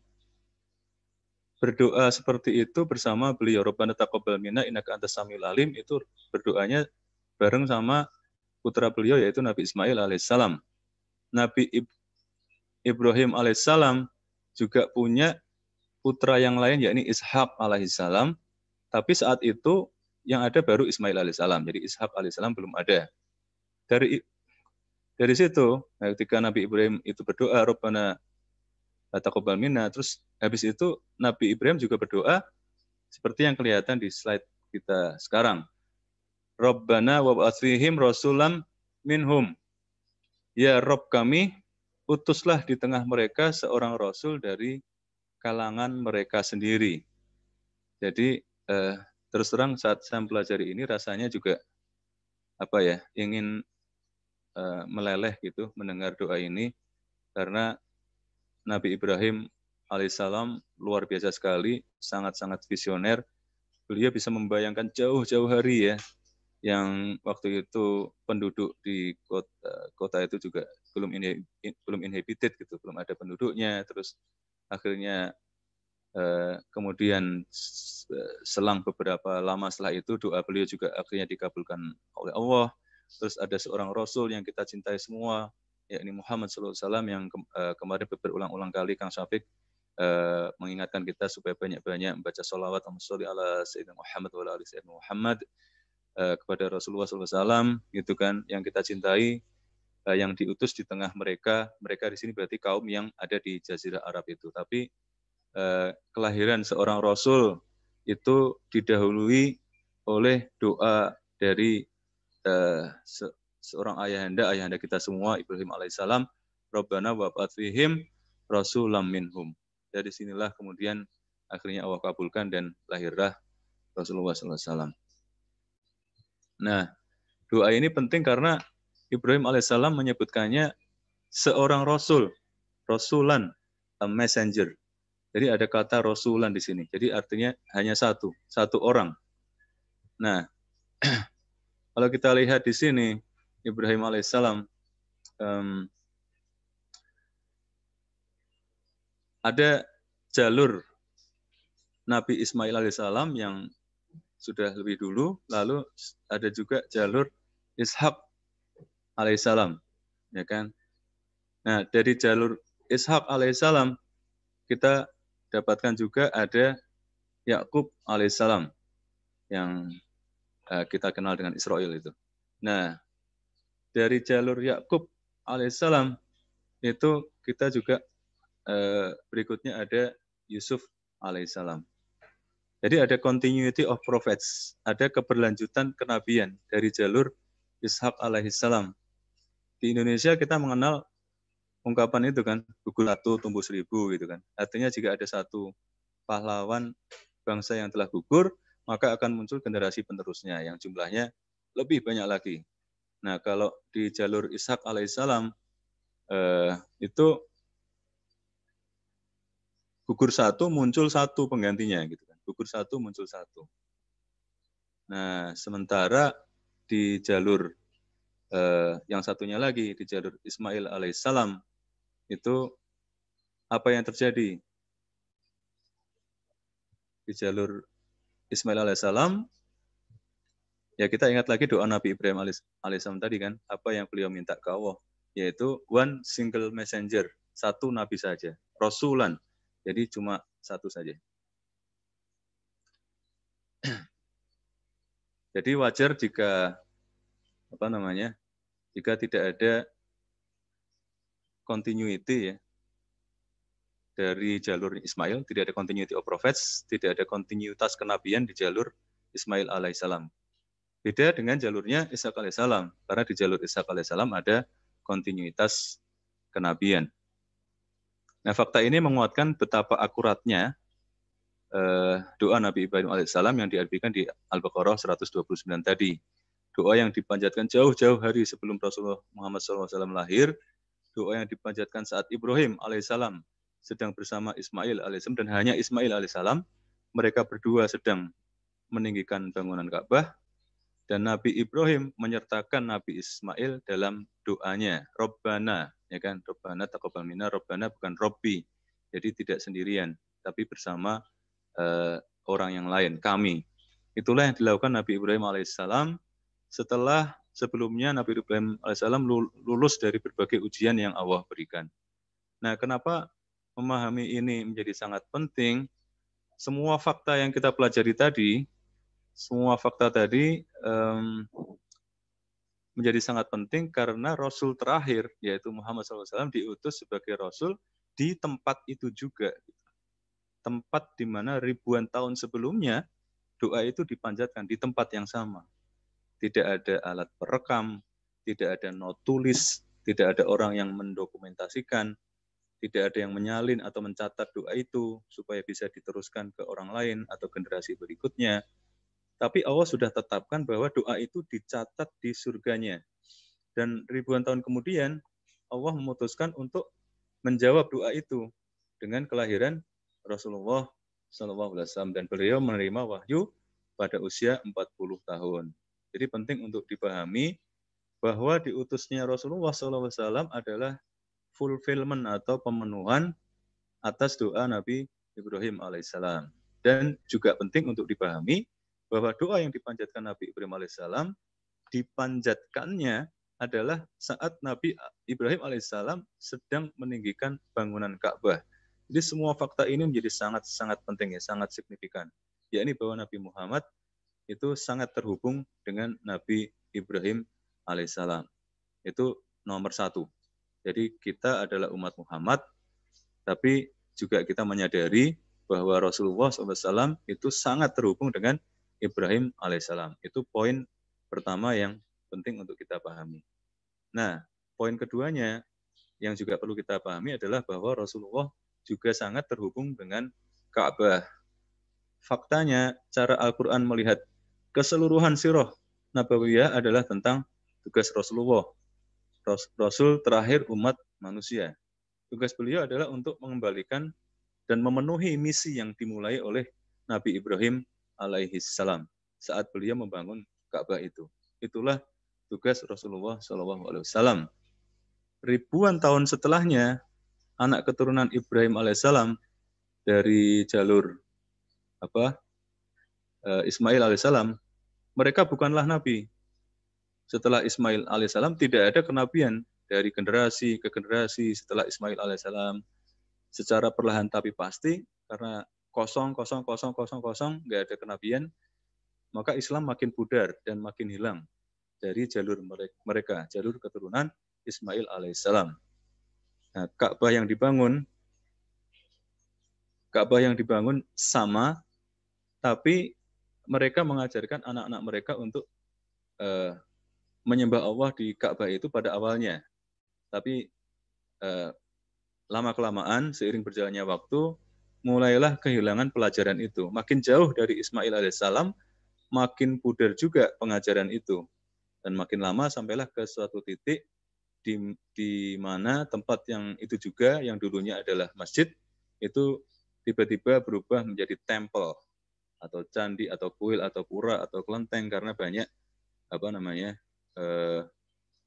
berdoa seperti itu bersama beliau. Rabbana taqabbal minna innaka antas samiul alim, itu berdoanya bareng sama putra beliau yaitu Nabi Ismail alaihissalam. Nabi Ibrahim alaihissalam juga punya putra yang lain yakni Ishak alaihissalam. Tapi saat itu yang ada baru Ismail alaihissalam. Jadi Ishak alaihissalam belum ada. Dari situ, ketika Nabi Ibrahim itu berdoa, Rabbana taqabbal minna, terus habis itu Nabi Ibrahim juga berdoa seperti yang kelihatan di slide kita sekarang. Rabbana wa ba'ats fihim rasulam minhum. Ya Rabb kami, utuslah di tengah mereka seorang rasul dari kalangan mereka sendiri. Jadi terus terang saat saya mempelajari ini rasanya juga ingin meleleh gitu mendengar doa ini, karena Nabi Ibrahim alaihissalam luar biasa sekali, sangat-sangat visioner. Beliau bisa membayangkan jauh-jauh hari ya, yang waktu itu penduduk di kota itu juga belum inhabited gitu, belum ada penduduknya. Terus akhirnya kemudian selang beberapa lama setelah itu doa beliau juga akhirnya dikabulkan oleh Allah. Terus ada seorang Rasul yang kita cintai semua, yakni Muhammad SAW, yang kemarin berulang-ulang kali Kang Syafiq mengingatkan kita supaya banyak-banyak membaca sholawat ala Sayyidina Muhammad wa ala Sayyidina Muhammad, kepada Rasulullah SAW, gitu kan, yang kita cintai, yang diutus di tengah mereka. Mereka di sini berarti kaum yang ada di Jazirah Arab itu. Tapi kelahiran seorang Rasul itu didahului oleh doa dari seorang ayahanda kita semua, Ibrahim alaihissalam, Rabbana wa ba'ats fihim rasulam minhum. Dari sinilah kemudian akhirnya Allah kabulkan dan lahirlah Rasulullah SAW. Nah, doa ini penting karena Ibrahim alaihissalam menyebutkannya seorang rasul, rasulan, a messenger. Jadi ada kata rasulan di sini. Jadi artinya hanya satu orang. Nah, kalau kita lihat di sini Ibrahim alaihissalam ada jalur Nabi Ismail alaihissalam yang sudah lebih dulu, lalu ada juga jalur Ishak alaihissalam, ya kan? Nah, dari jalur Ishak alaihissalam kita dapatkan juga ada Yakub alaihissalam yang kita kenal dengan Israel itu. Nah, dari jalur Yakub alaihissalam itu kita juga berikutnya ada Yusuf alaihissalam. Jadi ada continuity of prophets, ada keberlanjutan kenabian dari jalur Ishak alaihissalam. Di Indonesia kita mengenal ungkapan itu kan, gugur satu tumbuh 1000 gitu kan. Artinya jika ada satu pahlawan bangsa yang telah gugur, maka akan muncul generasi penerusnya yang jumlahnya lebih banyak lagi. Nah, kalau di jalur Ishak alaihissalam itu gugur satu muncul satu penggantinya gitu kan. Gugur satu muncul satu. Nah, sementara di jalur yang satunya lagi, di jalur Ismail alaihissalam, itu apa yang terjadi? Di jalur Ismail alaihissalam, ya kita ingat lagi doa Nabi Ibrahim alaihissalam tadi kan, apa yang beliau minta ke Allah, yaitu one single messenger, satu nabi saja, rasulan, jadi cuma satu saja. Jadi wajar jika jika tidak ada continuity ya dari jalur Ismail, tidak ada continuity of prophets, tidak ada kontinuitas kenabian di jalur Ismail alaihissalam. Beda dengan jalurnya Ishak alaihissalam, karena di jalur Ishak alaihissalam ada kontinuitas kenabian. Nah, fakta ini menguatkan betapa akuratnya doa Nabi Ibrahim alaihissalam yang diartikan di Al-Baqarah 129 tadi. doa yang dipanjatkan jauh-jauh hari sebelum Rasulullah Muhammad SAW lahir, doa yang dipanjatkan saat Ibrahim alaihissalam sedang bersama Ismail alaihissalam, dan hanya Ismail alaihissalam, mereka berdua sedang meninggikan bangunan Ka'bah, dan Nabi Ibrahim menyertakan Nabi Ismail dalam doanya, Robbana, ya kan, Robbana taqabbal minna, Robbana bukan Robbi, jadi tidak sendirian, tapi bersama orang yang lain, kami. Itulah yang dilakukan Nabi Ibrahim alaihissalam setelah sebelumnya Nabi Ibrahim alaihissalam lulus dari berbagai ujian yang Allah berikan. Nah, kenapa memahami ini menjadi sangat penting? Semua fakta yang kita pelajari tadi, menjadi sangat penting karena Rasul terakhir, yaitu Muhammad SAW, diutus sebagai Rasul di tempat itu juga. Tempat di mana ribuan tahun sebelumnya, doa itu dipanjatkan di tempat yang sama. Tidak ada alat perekam, tidak ada not tulis, tidak ada orang yang mendokumentasikan, tidak ada yang menyalin atau mencatat doa itu supaya bisa diteruskan ke orang lain atau generasi berikutnya. Tapi Allah sudah tetapkan bahwa doa itu dicatat di surganya. Dan ribuan tahun kemudian Allah memutuskan untuk menjawab doa itu dengan kelahiran Rasulullah SAW, dan beliau menerima wahyu pada usia 40 tahun. Jadi penting untuk dipahami bahwa diutusnya Rasulullah SAW adalah fulfillment atau pemenuhan atas doa Nabi Ibrahim alaihissalam. Dan juga penting untuk dipahami bahwa doa yang dipanjatkan Nabi Ibrahim alaihissalam dipanjatkannya adalah saat Nabi Ibrahim alaihissalam sedang meninggikan bangunan Ka'bah. Jadi semua fakta ini menjadi sangat penting, ya, sangat signifikan. Yakni bahwa Nabi Muhammad itu sangat terhubung dengan Nabi Ibrahim alaihissalam. Itu nomor satu. Jadi kita adalah umat Muhammad, tapi juga kita menyadari bahwa Rasulullah SAW itu sangat terhubung dengan Ibrahim alaihissalam. Itu poin pertama yang penting untuk kita pahami. Nah, poin keduanya yang juga perlu kita pahami adalah bahwa Rasulullah juga sangat terhubung dengan Ka'bah. Faktanya, cara Al-Quran melihat keseluruhan sirah Nabawiyah adalah tentang tugas Rasulullah. Rasul terakhir umat manusia. Tugas beliau adalah untuk mengembalikan dan memenuhi misi yang dimulai oleh Nabi Ibrahim alaihissalam saat beliau membangun Ka'bah itu. Itulah tugas Rasulullah SAW. Ribuan tahun setelahnya, anak keturunan Ibrahim alaihissalam dari jalur Ismail alaihissalam, mereka bukanlah nabi. Setelah Ismail alaihissalam tidak ada kenabian dari generasi ke generasi setelah Ismail alaihissalam. Secara perlahan tapi pasti, karena kosong, nggak ada kenabian, maka Islam makin pudar dan makin hilang dari jalur mereka, jalur keturunan Ismail alaihissalam. Nah, Ka'bah yang dibangun sama, tapi mereka mengajarkan anak-anak mereka untuk menyembah Allah di Ka'bah itu pada awalnya. Tapi lama-kelamaan, seiring berjalannya waktu, mulailah kehilangan pelajaran itu. Makin jauh dari Ismail alaihissalam, makin pudar juga pengajaran itu. Dan makin lama sampailah ke suatu titik di mana tempat yang itu juga, yang dulunya adalah masjid, itu tiba-tiba berubah menjadi tempel, atau candi, atau kuil, atau pura, atau kelenteng, karena banyak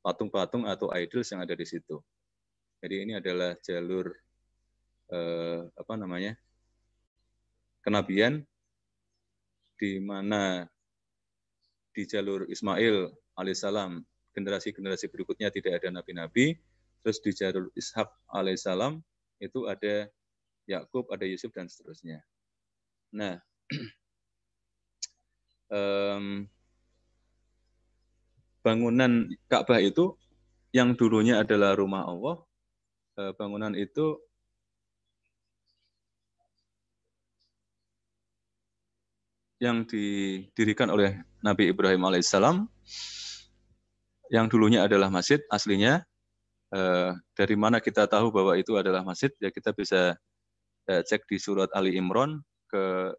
patung-patung atau idols yang ada di situ. Jadi ini adalah jalur kenabian, di mana di jalur Ismail alaihissalam generasi-generasi berikutnya tidak ada nabi-nabi, terus di jalur Ishak alaihissalam itu ada Yakub, ada Yusuf, dan seterusnya. Nah, bangunan Ka'bah itu yang dulunya adalah rumah Allah, bangunan itu yang didirikan oleh Nabi Ibrahim alaihissalam, yang dulunya adalah masjid aslinya. Dari mana kita tahu bahwa itu adalah masjid? Ya, kita bisa cek di surat Ali Imran ke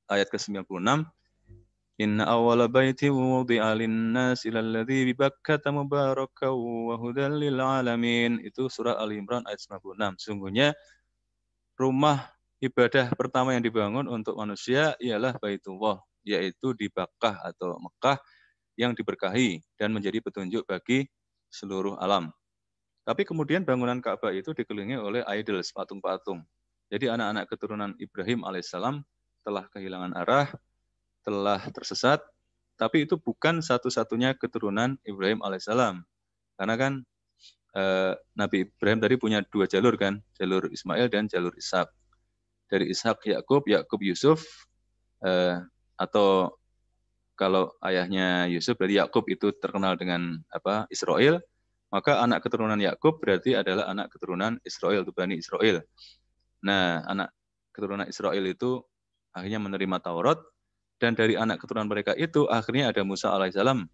ayat ke-96. Inna awwala baiti wudi'a lin-nasi lalladzi bi Bakkata mubarakan wa hudan lil alamin. Itu surah Al-Imran ayat 96. Sungguhnya rumah ibadah pertama yang dibangun untuk manusia ialah Baitullah, yaitu di Bakkah atau Mekah yang diberkahi dan menjadi petunjuk bagi seluruh alam. Tapi kemudian bangunan Ka'bah itu dikelilingi oleh idols, patung-patung. Jadi anak-anak keturunan Ibrahim alaihissalam telah kehilangan arah, telah tersesat, tapi itu bukan satu-satunya keturunan Ibrahim alaihissalam. Karena kan Nabi Ibrahim tadi punya dua jalur kan, jalur Ismail dan jalur Ishak. Dari Ishak Yakub, Yakub Yusuf, atau kalau ayahnya Yusuf berarti Yakub itu terkenal dengan Israel, maka anak keturunan Yakub berarti adalah anak keturunan Israel, itu Bani Israel. Nah, anak keturunan Israel itu akhirnya menerima Taurat, dan dari anak keturunan mereka itu akhirnya ada Musa alaihissalam.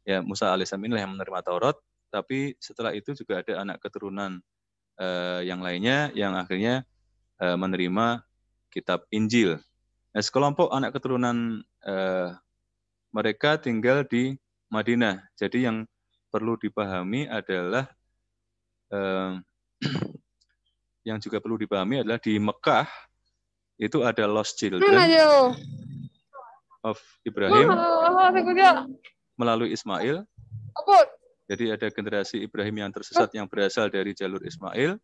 Ya, Musa alaihissalam inilah yang menerima Taurat, tapi setelah itu juga ada anak keturunan yang lainnya yang akhirnya menerima kitab Injil. Nah, sekelompok anak keturunan mereka tinggal di Madinah. Jadi yang perlu dipahami adalah yang juga perlu dipahami adalah di Mekah itu ada lost children of Ibrahim melalui Ismail. Jadi ada generasi Ibrahim yang tersesat yang berasal dari jalur Ismail.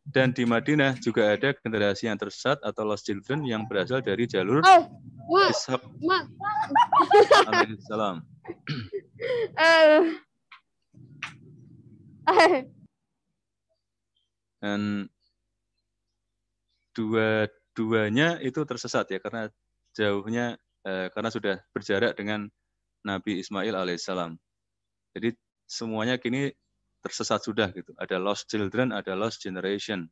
Dan di Madinah juga ada generasi yang tersesat atau lost children yang berasal dari jalur Ishak alaihissalam. Dan dua-duanya itu tersesat ya karena jauhnya karena sudah berjarak dengan Nabi Ismail alaihissalam. Jadi semuanya kini tersesat sudah gitu. Ada lost children, ada lost generation.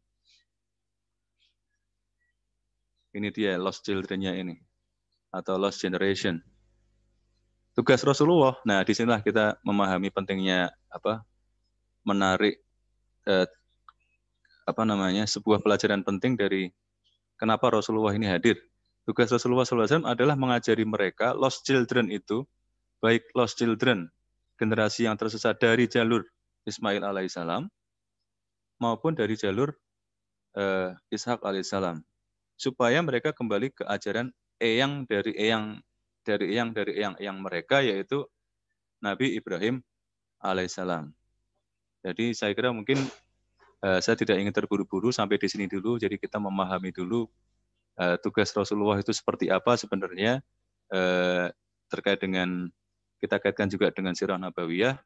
Ini dia lost children-nya ini atau lost generation. Tugas Rasulullah. Nah, disinilah kita memahami pentingnya menarik sebuah pelajaran penting dari kenapa Rasulullah ini hadir. Tugas Rasulullah SAW adalah mengajari mereka lost children itu, baik lost children, generasi yang tersesat dari jalur Ismail alaihissalam, maupun dari jalur Ishak alaihissalam, supaya mereka kembali ke ajaran eyang dari eyang mereka, yaitu Nabi Ibrahim alaihissalam. Jadi saya kira mungkin saya tidak ingin terburu-buru, sampai di sini dulu. Jadi kita memahami dulu tugas Rasulullah itu seperti apa sebenarnya, terkait dengan kita kaitkan juga dengan Sirah Nabawiyah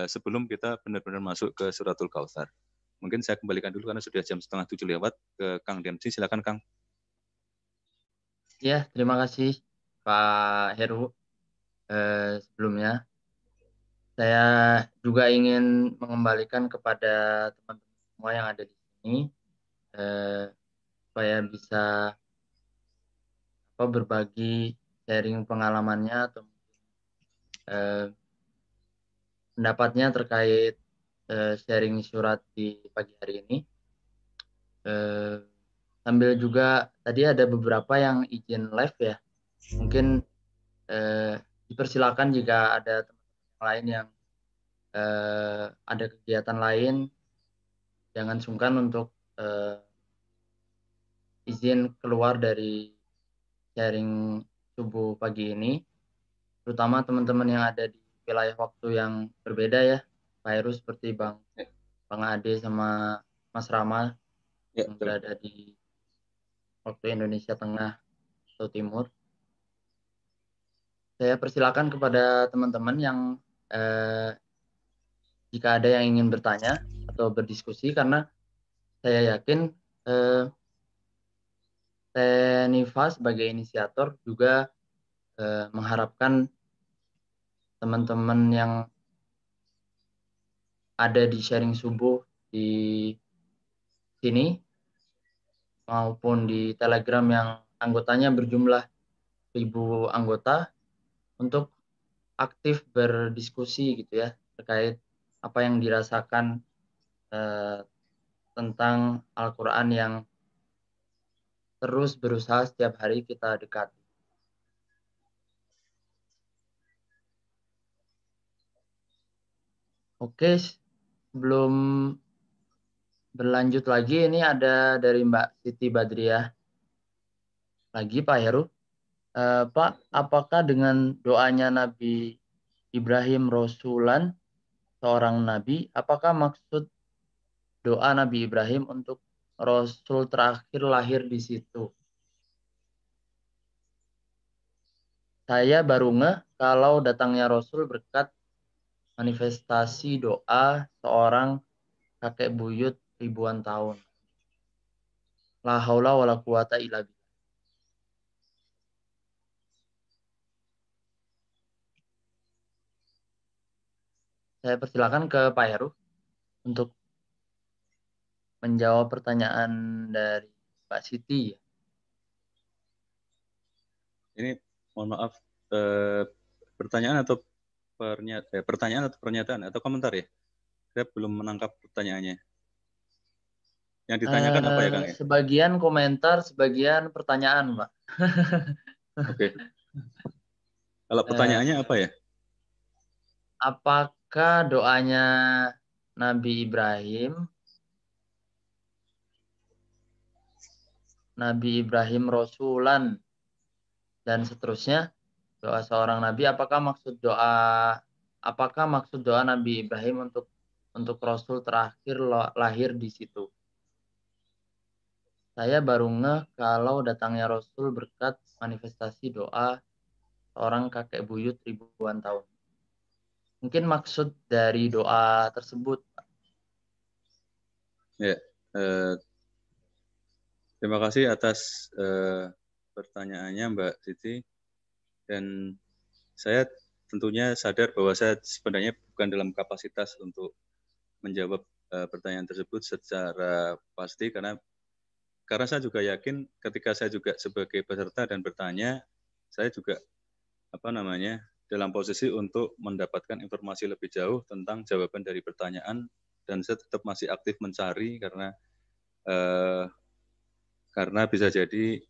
sebelum kita benar-benar masuk ke Suratul Kautsar. Mungkin saya kembalikan dulu karena sudah jam 6:30 lewat ke Kang Demsi. Silakan Kang. Ya, terima kasih Pak Heru. Sebelumnya saya juga ingin mengembalikan kepada teman-teman semua yang ada di sini supaya bisa berbagi sharing pengalamannya atau pendapatnya terkait sharing surat di pagi hari ini. Sambil juga tadi ada beberapa yang izin live ya. Mungkin dipersilakan jika ada teman-teman lain yang ada kegiatan lain, jangan sungkan untuk izin keluar dari sharing subuh pagi ini, terutama teman-teman yang ada di wilayah waktu yang berbeda ya, Pak Heru, seperti Bang Ade sama Mas Rama yang berada di waktu Indonesia Tengah atau Timur. Saya persilakan kepada teman-teman yang jika ada yang ingin bertanya atau berdiskusi, karena saya yakin Tenifa sebagai inisiator juga mengharapkan teman-teman yang ada di sharing subuh di sini maupun di Telegram yang anggotanya berjumlah 1000 anggota untuk aktif berdiskusi gitu ya terkait apa yang dirasakan tentang Al-Quran yang terus berusaha setiap hari kita dekati. Oke, sebelum berlanjut lagi, ini ada dari Mbak Siti Badriah lagi, Pak Heru. Pak, apakah dengan doanya Nabi Ibrahim Rasulan, seorang nabi, apakah maksud doa Nabi Ibrahim untuk Rasul terakhir lahir di situ? Saya baru ngeh kalau datangnya Rasul berkat manifestasi doa seorang kakek buyut ribuan tahun. La haula wala quwata illa billah. Saya persilakan ke Pak Heru untuk menjawab pertanyaan dari Pak Siti. Ini mohon maaf, pertanyaan atau pernyataan atau komentar ya? Saya belum menangkap pertanyaannya. Yang ditanyakan apa ya, Kang? Sebagian komentar, sebagian pertanyaan, Pak. Oke. Kalau pertanyaannya apa ya? Apakah doanya Nabi Ibrahim Rasulan dan seterusnya, doa seorang nabi, apakah maksud doa Nabi Ibrahim untuk Rasul terakhir lahir di situ? Saya baru ngeh kalau datangnya Rasul berkat manifestasi doa seorang kakek buyut ribuan tahun. Mungkin maksud dari doa tersebut. Ya, terima kasih atas pertanyaannya Mbak Siti. Dan saya tentunya sadar bahwa saya sebenarnya bukan dalam kapasitas untuk menjawab pertanyaan tersebut secara pasti, karena saya juga yakin ketika saya juga sebagai peserta dan bertanya, saya juga dalam posisi untuk mendapatkan informasi lebih jauh tentang jawaban dari pertanyaan, dan saya tetap masih aktif mencari karena bisa jadi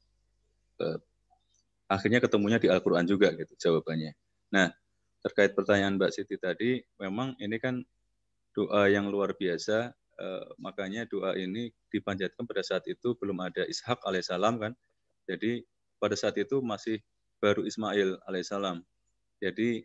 akhirnya ketemunya di Al-Quran juga gitu jawabannya. Nah, terkait pertanyaan Mbak Siti tadi, memang ini kan doa yang luar biasa, makanya doa ini dipanjatkan pada saat itu belum ada Ishak alaihissalam kan. Jadi pada saat itu masih baru Ismail alaihissalam. Jadi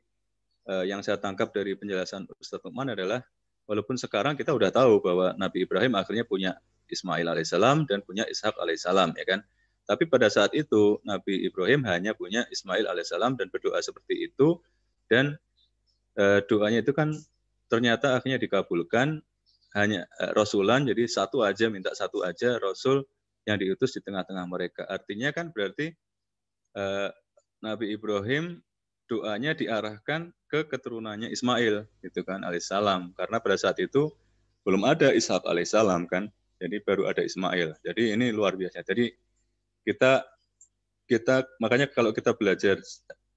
yang saya tangkap dari penjelasan Ustadz Nu'man adalah, walaupun sekarang kita udah tahu bahwa Nabi Ibrahim akhirnya punya Ismail alaihissalam dan punya Ishak alaihissalam, ya kan. Tapi pada saat itu Nabi Ibrahim hanya punya Ismail alaihissalam dan berdoa seperti itu, dan doanya itu kan ternyata akhirnya dikabulkan, hanya Rasulan, jadi minta satu aja Rasul yang diutus di tengah-tengah mereka. Artinya kan berarti Nabi Ibrahim doanya diarahkan ke keturunannya Ismail, gitu kan, alaihissalam. Karena pada saat itu belum ada Ishak alaihissalam kan, jadi baru ada Ismail. Jadi ini luar biasa. Jadi kita makanya kalau kita belajar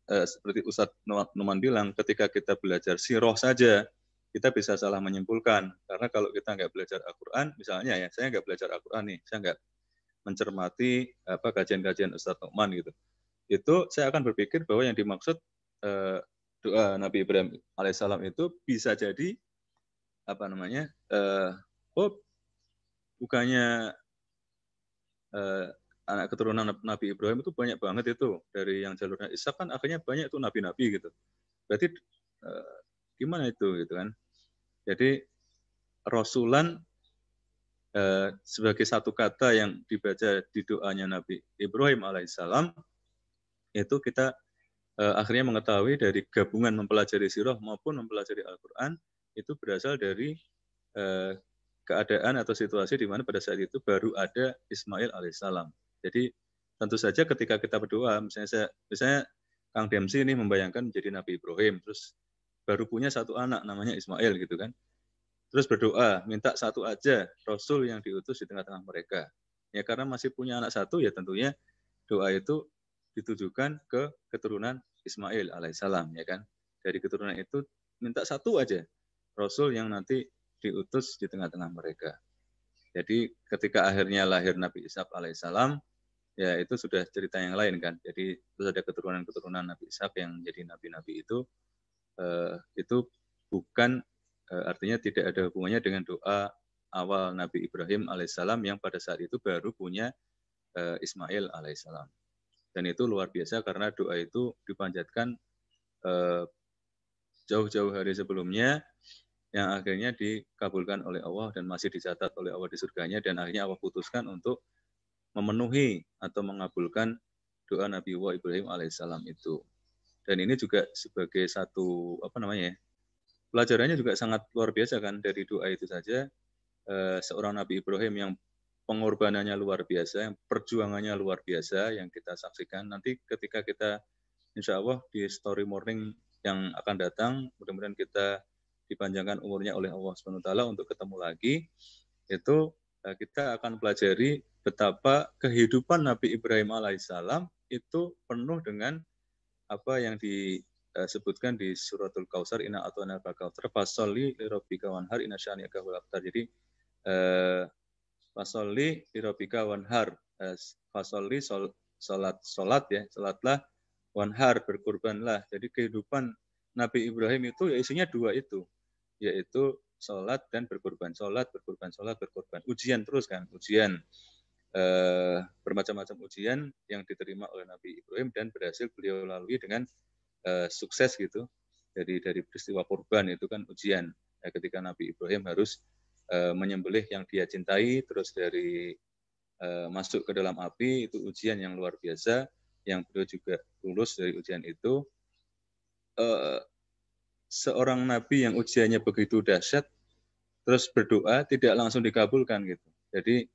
seperti Ustadz Numan bilang, ketika kita belajar sirah saja, kita bisa salah menyimpulkan. Karena kalau kita nggak belajar Al-Quran, misalnya ya, saya nggak belajar Al-Quran nih, saya nggak mencermati kajian-kajian Ustadz Numan gitu, itu saya akan berpikir bahwa yang dimaksud doa Nabi Ibrahim alaihissalam itu bisa jadi bukannya anak keturunan Nabi Ibrahim itu banyak banget itu, dari yang jalurnya Ishak kan akhirnya banyak itu nabi-nabi gitu. Berarti gimana itu gitu kan? Jadi Rasulan sebagai satu kata yang dibaca di doanya Nabi Ibrahim alaihissalam, itu kita akhirnya mengetahui dari gabungan mempelajari sirah maupun mempelajari Al-Quran, itu berasal dari keadaan atau situasi di mana pada saat itu baru ada Ismail alaihissalam. Jadi tentu saja ketika kita berdoa, misalnya Kang Demsi ini membayangkan menjadi Nabi Ibrahim, terus baru punya satu anak namanya Ismail gitu kan. Terus berdoa, minta satu aja Rasul yang diutus di tengah-tengah mereka. Ya karena masih punya anak satu, ya tentunya doa itu ditujukan ke keturunan Ismail alaihissalam, ya kan. Dari keturunan itu minta satu aja Rasul yang nanti diutus di tengah-tengah mereka. Jadi ketika akhirnya lahir Nabi Ishak alaihissalam, ya itu sudah cerita yang lain kan. Jadi terus ada keturunan-keturunan Nabi Ishak yang jadi nabi-nabi itu bukan Artinya tidak ada hubungannya dengan doa awal Nabi Ibrahim alaihissalam yang pada saat itu baru punya Ismail alaihissalam. Dan itu luar biasa karena doa itu dipanjatkan jauh-jauh hari sebelumnya, yang akhirnya dikabulkan oleh Allah dan masih dicatat oleh Allah di surganya, dan akhirnya Allah putuskan untuk memenuhi atau mengabulkan doa Nabi Ibrahim alaihissalam itu. Dan ini juga sebagai satu pelajarannya juga sangat luar biasa kan, dari doa itu saja seorang Nabi Ibrahim yang pengorbanannya luar biasa, yang perjuangannya luar biasa yang kita saksikan. Nanti ketika kita insya Allah di story morning yang akan datang, mudah-mudahan kita dipanjangkan umurnya oleh Allah SWT untuk ketemu lagi, itu kita akan pelajari betapa kehidupan Nabi Ibrahim alaihissalam itu penuh dengan apa yang disebutkan di suratul Kautsar, inna a'tainakal kautsar fasholli lirabbika wanhar inna syani'aka huwal abtar. Jadi fasholli lirabbika wanhar, fasholli salat ya, salatlah, wanhar berkurbanlah. Jadi kehidupan Nabi Ibrahim itu ya isinya dua itu, yaitu salat dan berkurban, salat berkurban, salat berkurban. Ujian terus kan, ujian bermacam-macam ujian yang diterima oleh Nabi Ibrahim dan berhasil beliau lalui dengan sukses gitu. Jadi dari peristiwa kurban itu kan ujian ketika Nabi Ibrahim harus menyembelih yang dia cintai, terus dari masuk ke dalam api, itu ujian yang luar biasa yang beliau juga lulus dari ujian itu. Seorang nabi yang ujiannya begitu dahsyat terus berdoa tidak langsung dikabulkan gitu. Jadi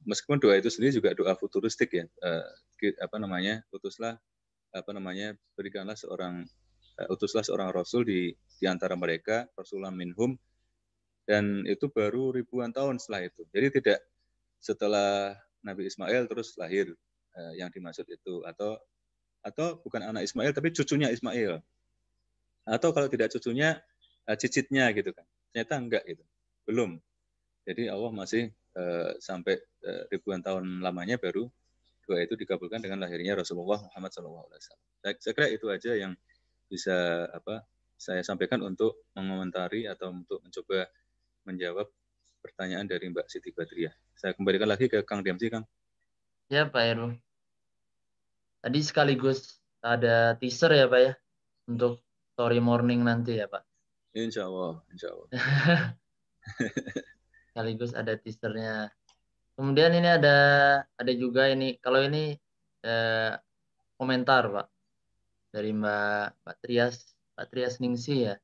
meskipun doa itu sendiri juga doa futuristik ya, berikanlah utuslah seorang rasul di antara mereka, rasulan minhum, dan itu baru ribuan tahun setelah itu. Jadi tidak setelah Nabi Ismail terus lahir yang dimaksud itu, atau bukan anak Ismail tapi cucunya Ismail, atau kalau tidak cucunya cicitnya gitu kan. Ternyata enggak gitu, belum. Jadi Allah masih sampai ribuan tahun lamanya baru doa itu dikabulkan dengan lahirnya Rasulullah Muhammad SAW. Saya kira itu aja yang bisa saya sampaikan untuk mengomentari atau untuk mencoba menjawab pertanyaan dari Mbak Siti Badriah. Saya kembalikan lagi ke Kang Demsi, Kang. Ya Pak Heru. Tadi sekaligus ada teaser ya Pak ya untuk story morning nanti ya Pak. Insya Allah, insya Allah. Sekaligus ada teasernya. Kemudian ini ada juga ini, kalau ini komentar Pak dari Mbak Trias Ningsi ya.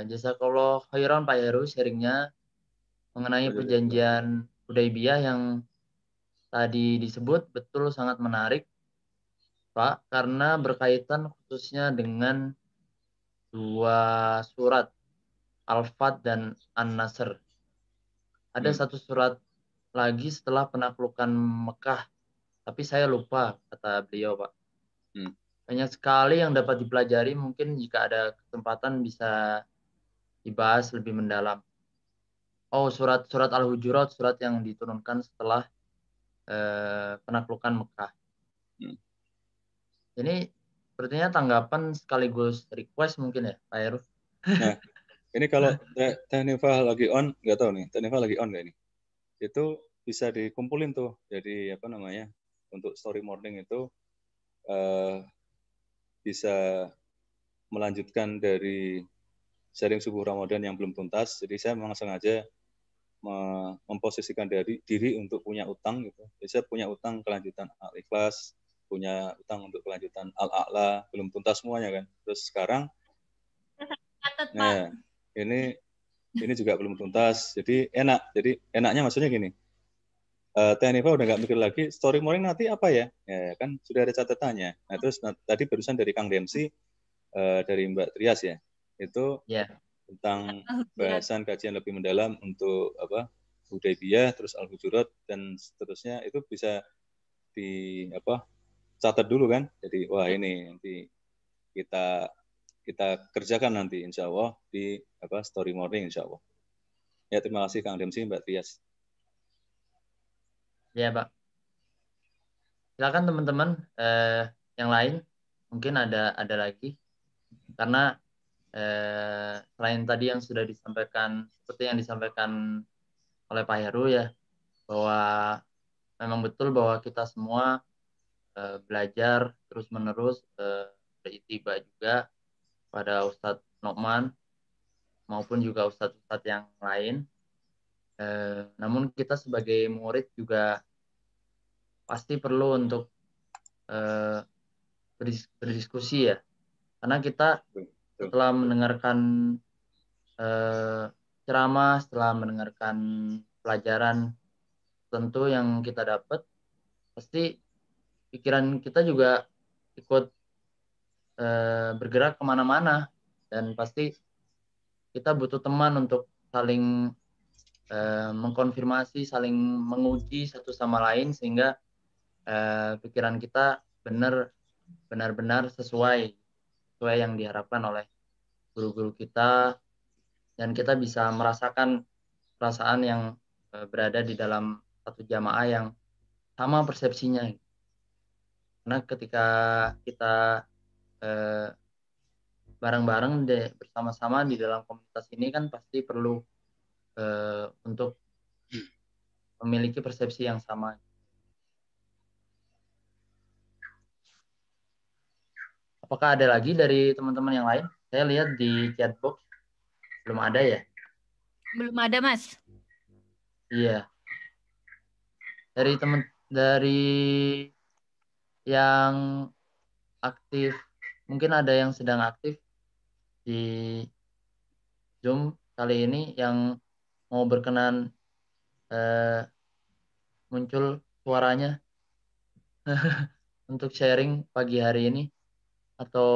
Jazakallah khairan Pak Heru sharingnya mengenai perjanjian Hudaybiyah yang tadi disebut, betul sangat menarik Pak, karena berkaitan khususnya dengan dua surat, Al-Fat dan An-Nasr. Ada satu surat lagi setelah penaklukan Mekah, tapi saya lupa, kata beliau Pak. Banyak sekali yang dapat dipelajari, mungkin jika ada kesempatan bisa dibahas lebih mendalam. Oh, surat Al-Hujurat, surat yang diturunkan setelah penaklukan Mekah. Ini sepertinya tanggapan sekaligus request mungkin ya, Pak Heru. Nah, ini kalau Tanifah lagi on, nggak tahu nih, Tanifah lagi on nggak ini? Itu bisa dikumpulin tuh, jadi untuk story morning itu bisa melanjutkan dari sharing subuh Ramadan yang belum tuntas. Jadi saya memang sengaja memposisikan diri untuk punya utang gitu. Jadi saya punya utang kelanjutan Al-Ikhlas, punya utang untuk kelanjutan Al-A'la, belum tuntas semuanya kan. Terus sekarang ini juga belum tuntas. Jadi enaknya maksudnya gini. Tenifa udah nggak mikir lagi story morning nanti apa ya? Ya kan sudah ada catatannya. Nah, terus tadi barusan dari Kang Demsi, dari Mbak Trias ya. Itu tentang bahasan kajian lebih mendalam untuk Hudaybiyah, terus Al-Hujurat dan seterusnya, itu bisa catat dulu kan. Jadi wah ini nanti kita kerjakan nanti insya Allah di story morning insya Allah. Ya terima kasih Kang Demsi, Mbak Trias. Ya Pak. Silakan teman-teman yang lain, mungkin ada lagi, karena selain tadi yang sudah disampaikan, seperti yang disampaikan oleh Pak Heru ya, bahwa memang betul bahwa kita semua belajar terus-menerus, beritiba juga pada Ustadz Nokman maupun juga ustadz-ustadz yang lain. Namun kita sebagai murid juga pasti perlu untuk berdiskusi ya, karena kita setelah mendengarkan ceramah, setelah mendengarkan pelajaran tentu yang kita dapat, pasti pikiran kita juga ikut bergerak kemana-mana, dan pasti kita butuh teman untuk saling mengkonfirmasi, saling menguji satu sama lain, sehingga pikiran kita benar-benar sesuai yang diharapkan oleh guru-guru kita, dan kita bisa merasakan perasaan yang berada di dalam satu jamaah yang sama persepsinya. Karena ketika kita bareng-bareng bersama-sama di dalam komunitas ini kan pasti perlu untuk memiliki persepsi yang sama. Apakah ada lagi dari teman-teman yang lain? Saya lihat di chat box belum ada ya? Belum ada, Mas. Iya. Dari yang aktif, mungkin ada yang sedang aktif di Zoom kali ini yang mau berkenan muncul suaranya untuk sharing pagi hari ini, atau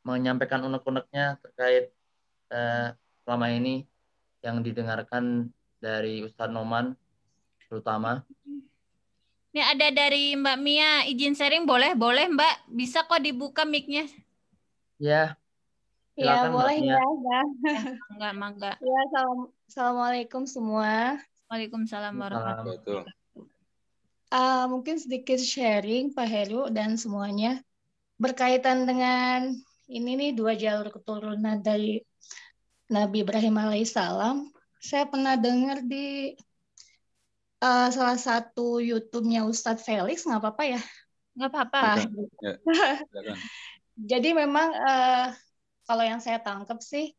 menyampaikan unek-uneknya terkait selama ini yang didengarkan dari Ustadz Noman terutama. Ini ada dari Mbak Mia, izin sharing boleh Mbak, bisa kok dibuka mic-nya. Ya, Ya, silakan boleh Mbak Mia. Ya, mangga. Ya, assalamualaikum semua. Waalaikumsalam warahmatullahi wabarakatuh. Mungkin sedikit sharing Pak Heru dan semuanya berkaitan dengan ini nih, 2 jalur keturunan dari Nabi Ibrahim alaihissalam. Saya pernah dengar di salah satu YouTube-nya Ustadz Felix, nggak apa-apa ya? Nggak apa-apa. Ya, Jadi memang kalau yang saya tangkap sih,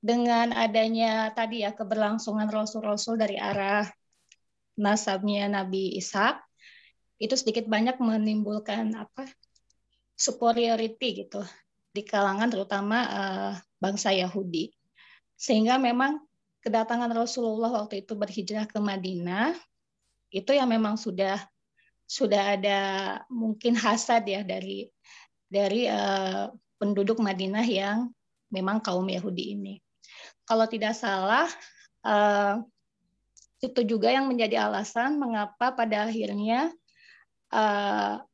dengan adanya tadi ya keberlangsungan rasul-rasul dari arah nasabnya Nabi Ishak, itu sedikit banyak menimbulkan superiority gitu di kalangan terutama bangsa Yahudi, sehingga memang kedatangan Rasulullah waktu itu berhijrah ke Madinah itu yang memang sudah ada mungkin hasad ya dari penduduk Madinah yang memang kaum Yahudi ini. Kalau tidak salah, itu juga yang menjadi alasan mengapa pada akhirnya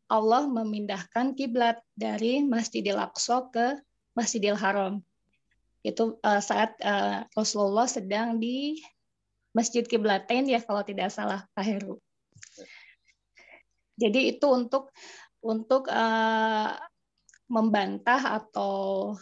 Allah memindahkan kiblat dari Masjidil Aqsa ke Masjidil Haram. Itu saat Rasulullah sedang di Masjid Kiblatain ya, kalau tidak salah Pak Heru. Jadi itu untuk membantah atau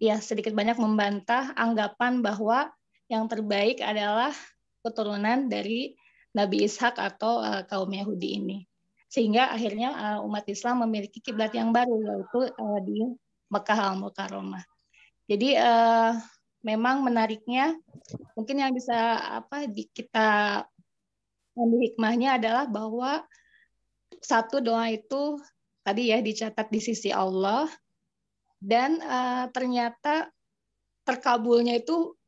ya sedikit banyak membantah anggapan bahwa yang terbaik adalah keturunan dari Nabi Ishak atau kaum Yahudi ini. Sehingga akhirnya umat Islam memiliki kiblat yang baru, yaitu di Mekah Al-Mukarramah. Jadi memang menariknya, mungkin yang bisa kita ambil hikmahnya adalah bahwa satu, doa itu tadi ya dicatat di sisi Allah, dan ternyata terkabulnya itu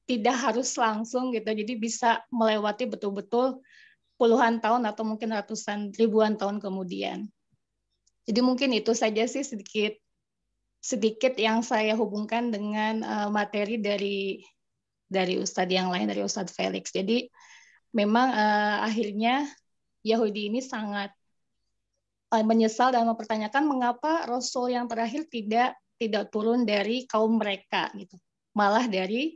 tidak harus langsung gitu, jadi bisa melewati betul-betul puluhan tahun atau mungkin ratusan ribuan tahun kemudian. Jadi mungkin itu saja sih sedikit yang saya hubungkan dengan materi dari Ustadz yang lain, dari Ustadz Felix. Jadi memang akhirnya Yahudi ini sangat menyesal dan mempertanyakan mengapa Rasul yang terakhir tidak turun dari kaum mereka gitu, malah dari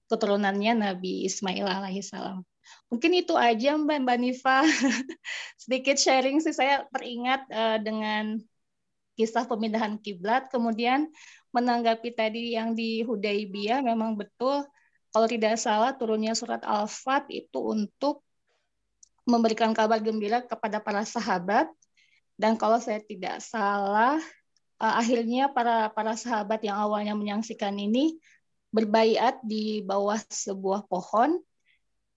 keturunannya Nabi Ismail alaihissalam. Mungkin itu aja Mbak Nifa. Sedikit sharing sih, saya teringat dengan kisah pemindahan kiblat. Kemudian menanggapi tadi yang di Hudaibiyah, memang betul kalau tidak salah turunnya surat Al-Fat itu untuk memberikan kabar gembira kepada para sahabat. Dan kalau saya tidak salah, akhirnya para sahabat yang awalnya menyaksikan ini berbaiat di bawah sebuah pohon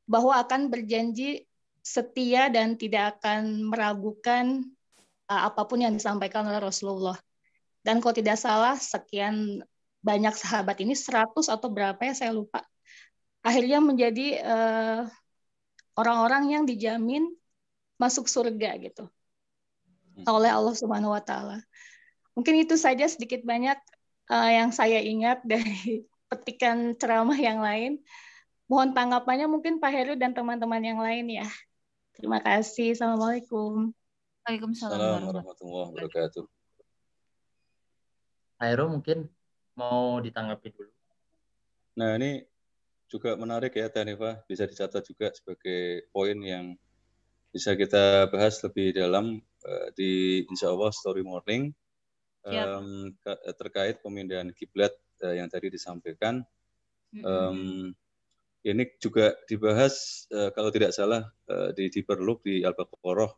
bahwa akan berjanji setia dan tidak akan meragukan apapun yang disampaikan oleh Rasulullah. Dan kalau tidak salah, sekian banyak sahabat ini, 100 atau berapa ya, saya lupa, akhirnya menjadi orang-orang yang dijamin masuk surga gitu oleh Allah Subhanahu wa taala. Mungkin itu saja sedikit banyak yang saya ingat dari petikan ceramah yang lain. Mohon tanggapannya mungkin Pak Heru dan teman-teman yang lain ya. Terima kasih. Assalamualaikum. Waalaikumsalam warahmatullahi wabarakatuh. Pak Heru mungkin mau ditanggapi dulu. Nah, ini juga menarik ya, Tanifa. Bisa dicatat juga sebagai poin yang bisa kita bahas lebih dalam di insya Allah story morning terkait pemindahan kiblat yang tadi disampaikan. Ini juga dibahas kalau tidak salah di Perluk di Al-Baqarah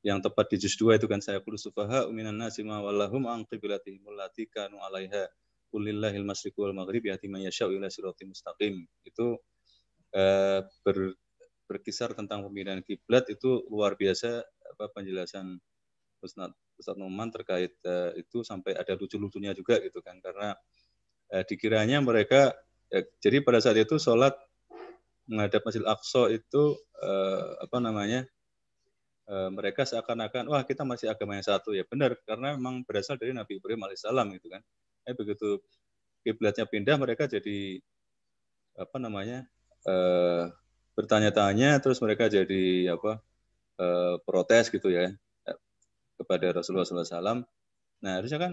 yang tepat di juz 2 itu kan, saya qulu sufaha minan nasi ma wallahum an qiblatihim allati kanu 'alaiha qulillahil masyriqu wal maghrib yahdi man yasha'u ila siratal mustaqim. Itu berkisar tentang pemindahan kiblat itu luar biasa penjelasan Ustaz Numan terkait itu, sampai ada lucu-lucunya juga gitu kan, karena dikiranya mereka jadi pada saat itu sholat menghadap Masjid Aqsa itu mereka seakan-akan wah kita masih agama yang satu. Ya benar, karena memang berasal dari Nabi Ibrahim alaihissalam gitu kan. Begitu kiblatnya pindah, mereka jadi bertanya-tanya, terus mereka jadi protes gitu ya kepada Rasulullah SAW. Nah harusnya kan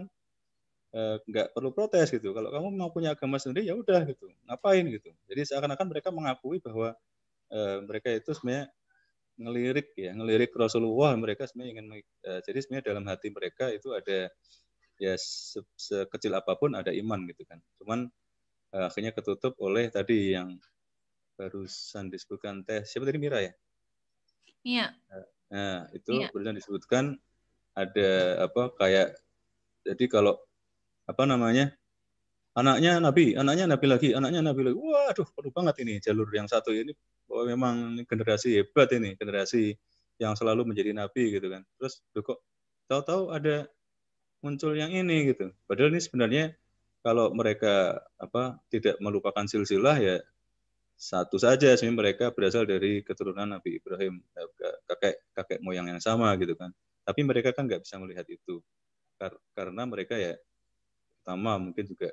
nggak perlu protes gitu. Kalau kamu mau punya agama sendiri ya udah gitu, ngapain gitu. Jadi seakan-akan mereka mengakui bahwa mereka itu sebenarnya ngelirik Rasulullah. Mereka sebenarnya ingin jadi sebenarnya dalam hati mereka itu ada ya sekecil apapun ada iman gitu kan. Cuman akhirnya ketutup oleh tadi yang barusan disebutkan siapa tadi, Mira ya? Iya. Nah itu barusan disebutkan ada kayak, jadi kalau anaknya Nabi lagi, waduh perlu banget ini jalur yang satu ini, bahwa memang generasi hebat ini, generasi yang selalu menjadi Nabi gitu kan. Terus kok tahu-tahu ada muncul yang ini gitu. Padahal ini sebenarnya kalau mereka tidak melupakan silsilah ya satu saja, sebenarnya mereka berasal dari keturunan Nabi Ibrahim, kakek moyang yang sama gitu kan. Tapi mereka kan nggak bisa melihat itu karena mereka ya pertama mungkin juga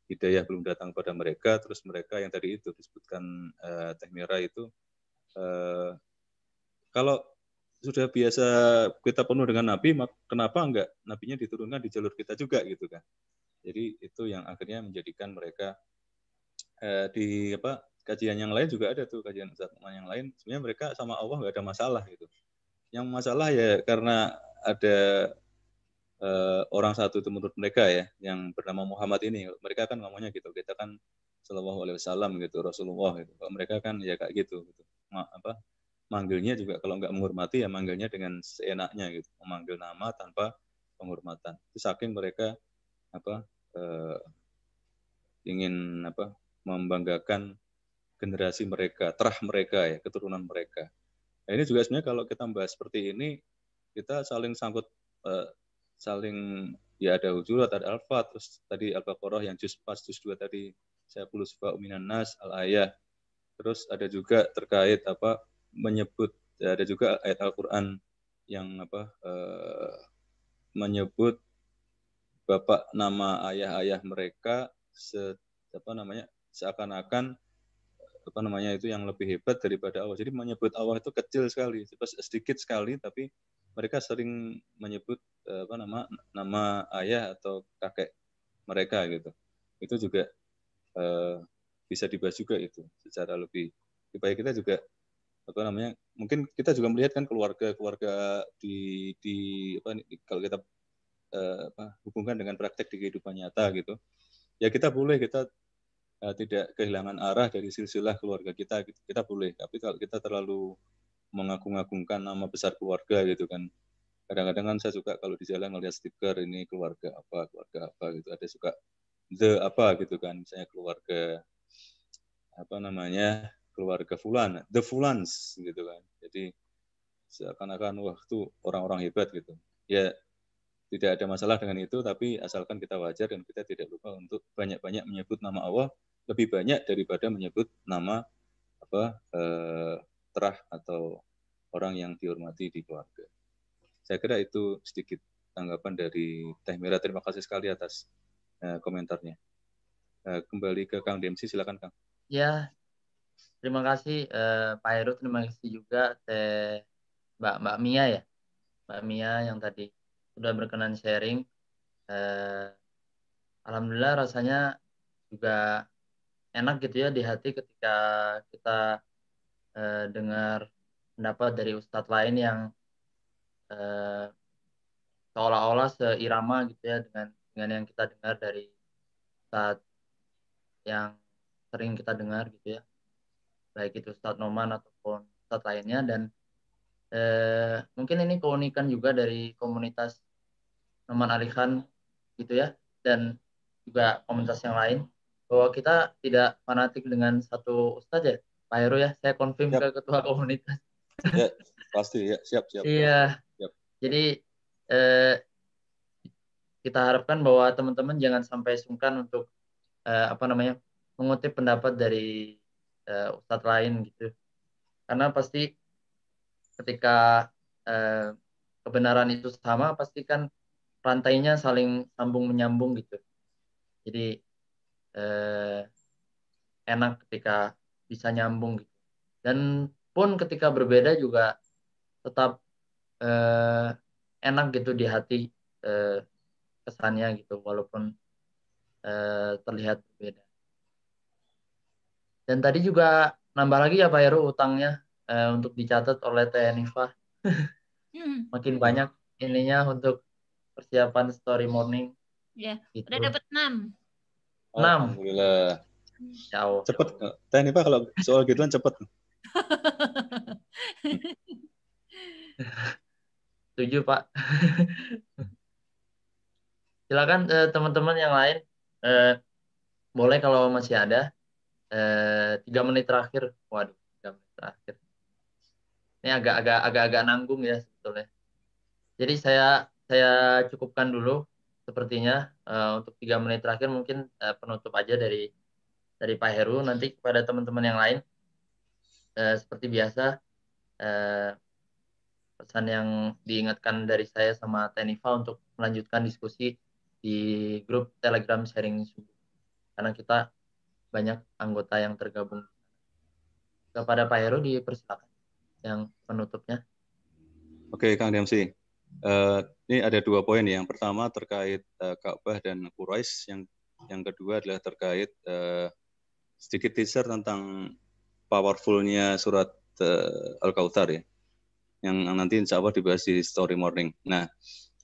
hidayah belum datang pada mereka. Terus mereka yang tadi itu disebutkan Teh Mira itu kalau sudah biasa kita penuh dengan Nabi, kenapa enggak Nabinya diturunkan di jalur kita juga gitu kan. Jadi itu yang akhirnya menjadikan mereka di kajian yang lain juga ada tuh, kajian yang lain sebenarnya mereka sama Allah nggak ada masalah gitu. Yang masalah ya karena ada orang satu itu menurut mereka ya, yang bernama Muhammad ini. Mereka kan ngomongnya gitu, kita kan Shallallahu Alaihi Wasallam gitu, Rasulullah gitu. Kalau mereka kan ya kayak gitu. Manggilnya juga kalau nggak menghormati ya manggilnya dengan seenaknya gitu, memanggil nama tanpa penghormatan. Itu saking mereka ingin membanggakan generasi mereka, terah mereka ya, keturunan mereka. Nah, ini juga sebenarnya kalau kita membahas seperti ini, kita saling sangkut, saling ya ada hujurat, ada al-fat, terus tadi Al-Baqarah yang juz 2 tadi, saya qulu sufaha minan nas al-ayah. Terus ada juga terkait menyebut, ada juga ayat Al-Qur'an yang menyebut bapak nama ayah-ayah mereka seakan-akan itu yang lebih hebat daripada Allah. Jadi menyebut Allah itu kecil sekali, sedikit sekali, tapi mereka sering menyebut nama ayah atau kakek mereka gitu. Itu juga bisa dibahas juga itu secara lebih supaya kita juga mungkin kita juga melihat kan keluarga di kalau kita hubungkan dengan praktek di kehidupan nyata gitu. Ya kita tidak kehilangan arah dari silsilah keluarga kita, gitu. Kita boleh. Tapi kalau kita terlalu mengagung-agungkan nama besar keluarga gitu kan, kadang-kadang kan saya suka kalau di jalan ngelihat stiker ini keluarga apa gitu, ada suka the apa gitu kan, misalnya keluarga keluarga fulan, the fulans gitu kan. Jadi seakan-akan wah itu orang-orang hebat gitu. Ya tidak ada masalah dengan itu, tapi asalkan kita wajar dan kita tidak lupa untuk banyak-banyak menyebut nama Allah, lebih banyak daripada menyebut nama terah atau orang yang dihormati di keluarga. Saya kira itu sedikit tanggapan dari Teh Mira. Terima kasih sekali atas komentarnya. Kembali ke Kang Demsi, silakan Kang. Ya, terima kasih Pak Heru, terima kasih juga Mbak Mia ya, Mbak Mia yang tadi sudah berkenan sharing. Alhamdulillah rasanya juga enak gitu ya di hati ketika kita dengar pendapat dari ustadz lain yang seolah-olah seirama gitu ya dengan yang kita dengar dari ustadz yang sering kita dengar gitu ya, baik itu Ustadz Noman ataupun Ustadz lainnya. Dan mungkin ini keunikan juga dari komunitas Noman Alikan gitu ya, dan juga komunitas yang lain, bahwa kita tidak fanatik dengan satu Ustadz ya Pak Heru ya. Saya konfirm ke ketua komunitas. Ya, pasti ya, siap. Iya. Siap. Jadi kita harapkan bahwa teman-teman jangan sampai sungkan untuk mengutip pendapat dari ustadz lain gitu, karena pasti ketika kebenaran itu sama, pasti kan rantainya saling sambung menyambung gitu. Jadi enak ketika bisa nyambung gitu, dan pun ketika berbeda juga tetap enak gitu di hati kesannya gitu, walaupun terlihat berbeda. Dan tadi juga nambah lagi ya Pak Heru utangnya untuk dicatat oleh Teh Nifah. Makin banyak ininya untuk persiapan story morning. Ya, gitu. udah dapat 6. Alhamdulillah. Jauh. Cepet. Teh Nifah kalau soal gituan cepet. Setuju Pak. Silakan teman-teman yang lain, boleh kalau masih ada 3 menit terakhir. Waduh, 3 menit terakhir. Ini agak nanggung ya sebetulnya. Jadi saya cukupkan dulu sepertinya untuk 3 menit terakhir, mungkin penutup aja dari Pak Heru. Nanti kepada teman-teman yang lain seperti biasa pesan yang diingatkan dari saya sama Tenifa untuk melanjutkan diskusi di grup Telegram sharing subuh, karena kita banyak anggota yang tergabung. Kepada Pak Heru dipersilakan yang penutupnya. Oke, Kang Demsi. Ini ada 2 poin. Yang pertama terkait Ka'bah dan Quraisy, yang kedua adalah terkait sedikit teaser tentang powerful-nya surat Al-Kautsar ya, yang nanti insya Allah dibahas di story morning. Nah,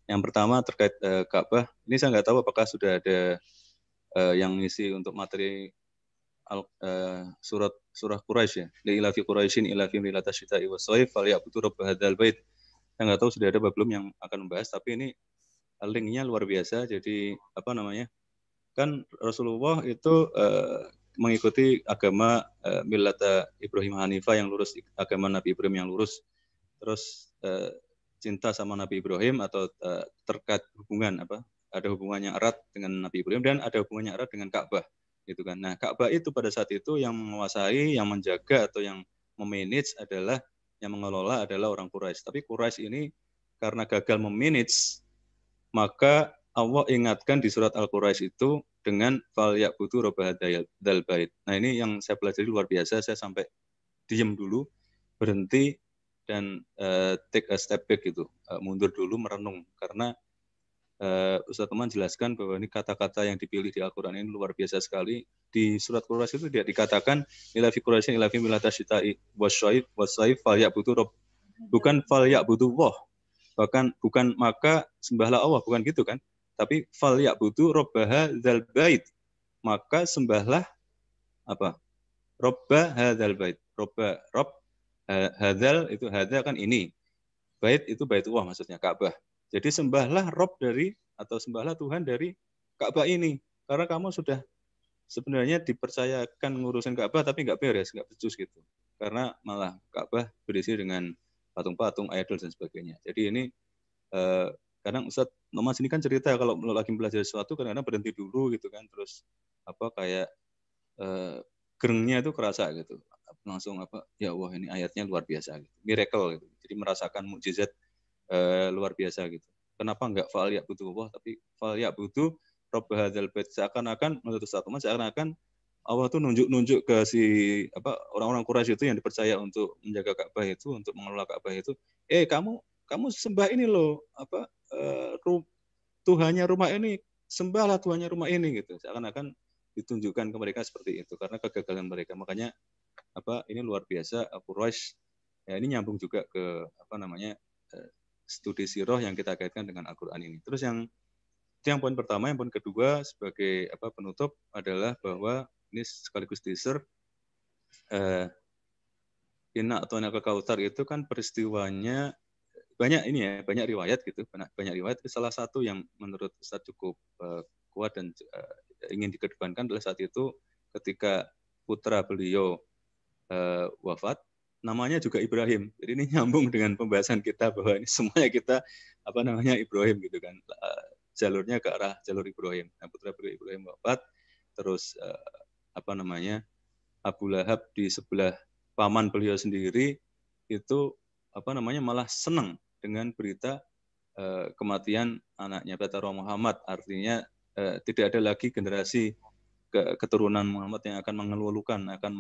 yang pertama terkait Ka'bah, ini saya nggak tahu apakah sudah ada yang ngisi untuk materi surah Quraisy ya, li'ilafi Quraisyin ilafi milatas syita'i was-shaif falyabudu rabb hadzal bait. Saya nggak tahu sudah ada belum yang akan membahas, tapi ini linknya luar biasa. Jadi kan Rasulullah itu mengikuti agama milata Ibrahim Hanifah yang lurus, agama Nabi Ibrahim yang lurus. Terus cinta sama Nabi Ibrahim atau terkait hubungan ada hubungannya erat dengan Nabi Ibrahim dan ada hubungannya erat dengan Ka'bah gitu kan. Nah, Ka'bah itu pada saat itu yang menguasai, yang menjaga atau yang memanage adalah, yang mengelola adalah orang Quraisy. Tapi Quraisy ini karena gagal memanage, maka Allah ingatkan di surat Al-Quraisy itu dengan fal ya'budu rabb hadzal bait. Nah, ini yang saya pelajari luar biasa. Saya sampai diam dulu, berhenti dan take a step back gitu, mundur dulu merenung, karena Ustaz Teman jelaskan bahwa ini kata-kata yang dipilih di Al-Quran ini luar biasa sekali. Di surat Quraisy itu tidak dikatakan ilafi Quraisyin ilafi milatas syita'i wasyaif fal ya'budu rabb, bukan fal ya'budu wah, Bahkan bukan maka sembahlah Allah, bukan gitu kan? Tapi fal ya'budu robbaha dzal bait. Maka sembahlah apa? Robba hadzal bait. Rob hadzal itu hadza kan ini. Bait itu Baitullah maksudnya Ka'bah. Jadi sembahlah Rob dari atau sembahlah Tuhan dari Ka'bah ini. Karena kamu sudah sebenarnya dipercayakan ngurusin Ka'bah tapi nggak beres, nggak becus gitu. Karena malah Ka'bah berisi dengan patung-patung, idol dan sebagainya. Jadi ini kadang Ustadz Nomas ini kan cerita kalau lagi belajar sesuatu kadang-kadang berhenti dulu gitu kan, terus apa kayak gerengnya itu kerasa gitu, langsung apa ya Allah ini ayatnya luar biasa gitu, miracle gitu, jadi merasakan mukjizat luar biasa gitu. Kenapa enggak fa'al ya'budu Allah tapi fa'al ya'budu rabb hadzal bait, seakan-akan menurut Ustaz Thomas seakan-akan Allah tuh nunjuk-nunjuk ke si apa orang-orang Quraisy itu yang dipercaya untuk menjaga Ka'bah itu, untuk mengelola Ka'bah itu, kamu sembah ini loh apa Tuhannya rumah ini, sembahlah Tuhannya rumah ini gitu. Seakan-akan ditunjukkan ke mereka seperti itu karena kegagalan mereka. Makanya apa ini luar biasa Quraisy. Ya ini nyambung juga ke apa namanya studi sirah yang kita kaitkan dengan Al-Qur'an ini. Terus itu yang poin pertama, yang poin kedua sebagai apa penutup adalah bahwa ini sekaligus teaser Inna a'tainakal kautsar itu kan peristiwanya banyak ini ya, banyak riwayat gitu, banyak riwayat. Salah satu yang menurut Ustaz cukup kuat dan ingin dikedepankan adalah saat itu ketika putra beliau wafat, namanya juga Ibrahim. Jadi ini nyambung dengan pembahasan kita bahwa ini semuanya kita apa namanya Ibrahim gitu kan, jalurnya ke arah jalur Ibrahim. Nah, putra beliau Ibrahim wafat, terus apa namanya Abu Lahab di sebelah paman beliau sendiri itu apa namanya malah senang dengan berita kematian anaknya Batarah Muhammad, artinya tidak ada lagi generasi keturunan Muhammad yang akan mengeluhkan, akan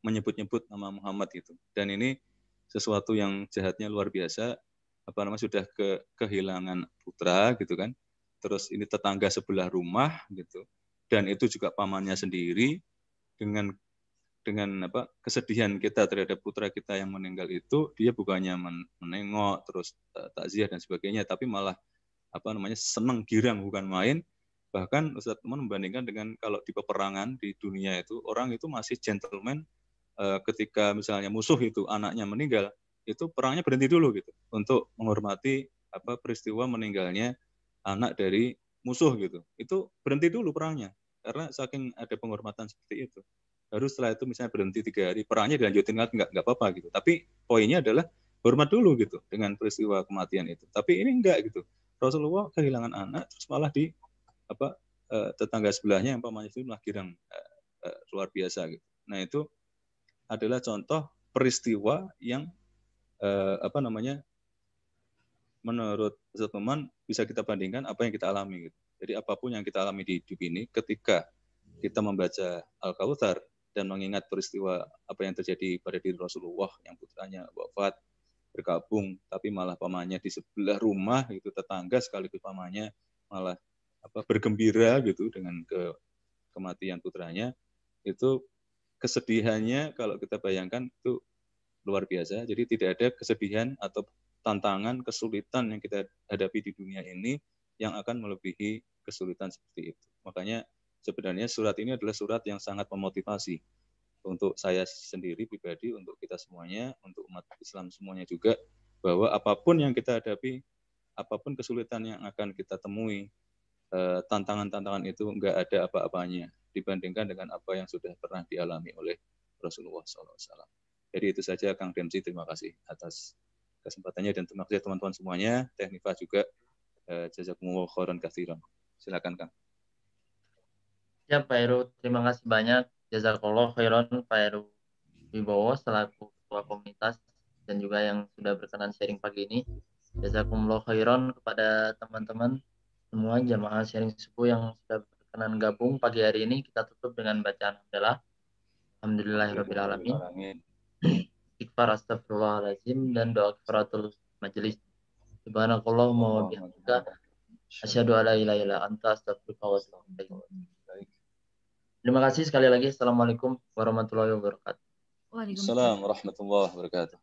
menyebut-nyebut nama Muhammad itu. Dan ini sesuatu yang jahatnya luar biasa, apa namanya sudah kehilangan putra gitu kan. Terus ini tetangga sebelah rumah gitu. Dan itu juga pamannya sendiri dengan apa kesedihan kita terhadap putra kita yang meninggal itu, dia bukannya menengok terus takziah dan sebagainya, tapi malah apa namanya senang girang bukan main. Bahkan Ustadz Teman membandingkan dengan kalau di peperangan di dunia itu orang itu masih gentleman, ketika misalnya musuh itu anaknya meninggal, itu perangnya berhenti dulu gitu untuk menghormati apa peristiwa meninggalnya anak dari musuh gitu. Itu berhenti dulu perangnya karena saking ada penghormatan seperti itu. Baru setelah itu misalnya berhenti 3 hari, perangnya dilanjutin lagi nggak apa-apa gitu. Tapi poinnya adalah hormat dulu gitu dengan peristiwa kematian itu. Tapi ini enggak gitu. Rasulullah kehilangan anak terus malah di apa tetangga sebelahnya yang pamannya itu malah girang luar biasa gitu. Nah itu adalah contoh peristiwa yang apa namanya menurut Ustaz Teman bisa kita bandingkan apa yang kita alami gitu. Jadi apapun yang kita alami di hidup ini, ketika kita membaca Al-Kautsar dan mengingat peristiwa apa yang terjadi pada diri Rasulullah yang putranya wafat, bergabung, tapi malah pamannya di sebelah rumah itu tetangga sekaligus pamannya malah apa bergembira gitu dengan kematian putranya, itu kesedihannya kalau kita bayangkan itu luar biasa. Jadi tidak ada kesedihan atau tantangan, kesulitan yang kita hadapi di dunia ini yang akan melebihi kesulitan seperti itu. Makanya sebenarnya surat ini adalah surat yang sangat memotivasi untuk saya sendiri pribadi, untuk kita semuanya, untuk umat Islam semuanya juga, bahwa apapun yang kita hadapi, apapun kesulitan yang akan kita temui, tantangan-tantangan itu enggak ada apa-apanya dibandingkan dengan apa yang sudah pernah dialami oleh Rasulullah SAW. Jadi itu saja Kang Demsi, terima kasih atas kesempatannya dan terima kasih teman-teman semuanya. Teknifa juga jazakumullah khairan katsiran. Silakan Kang. Ya Pak Heru, terima kasih banyak. Jazakallah khairan Pak Heru Wibowo selaku ketua komunitas dan juga yang sudah berkenan sharing pagi ini. Jazakumullah khairan kepada teman-teman semua jamaah sharing subuh yang sudah berkenan gabung pagi hari ini. Kita tutup dengan bacaan Alhamdulillahirabbil alamin. Istighfar astagfirullahaladzim dan doa kafaratul majelis. Subhanakallahumma wa bihamdika asyhadu alla ilaha illa anta astaghfiruka wa atubu ilaik. Terima kasih sekali lagi. Assalamualaikum warahmatullahi wabarakatuh. Waalaikumsalam warahmatullahi wabarakatuh.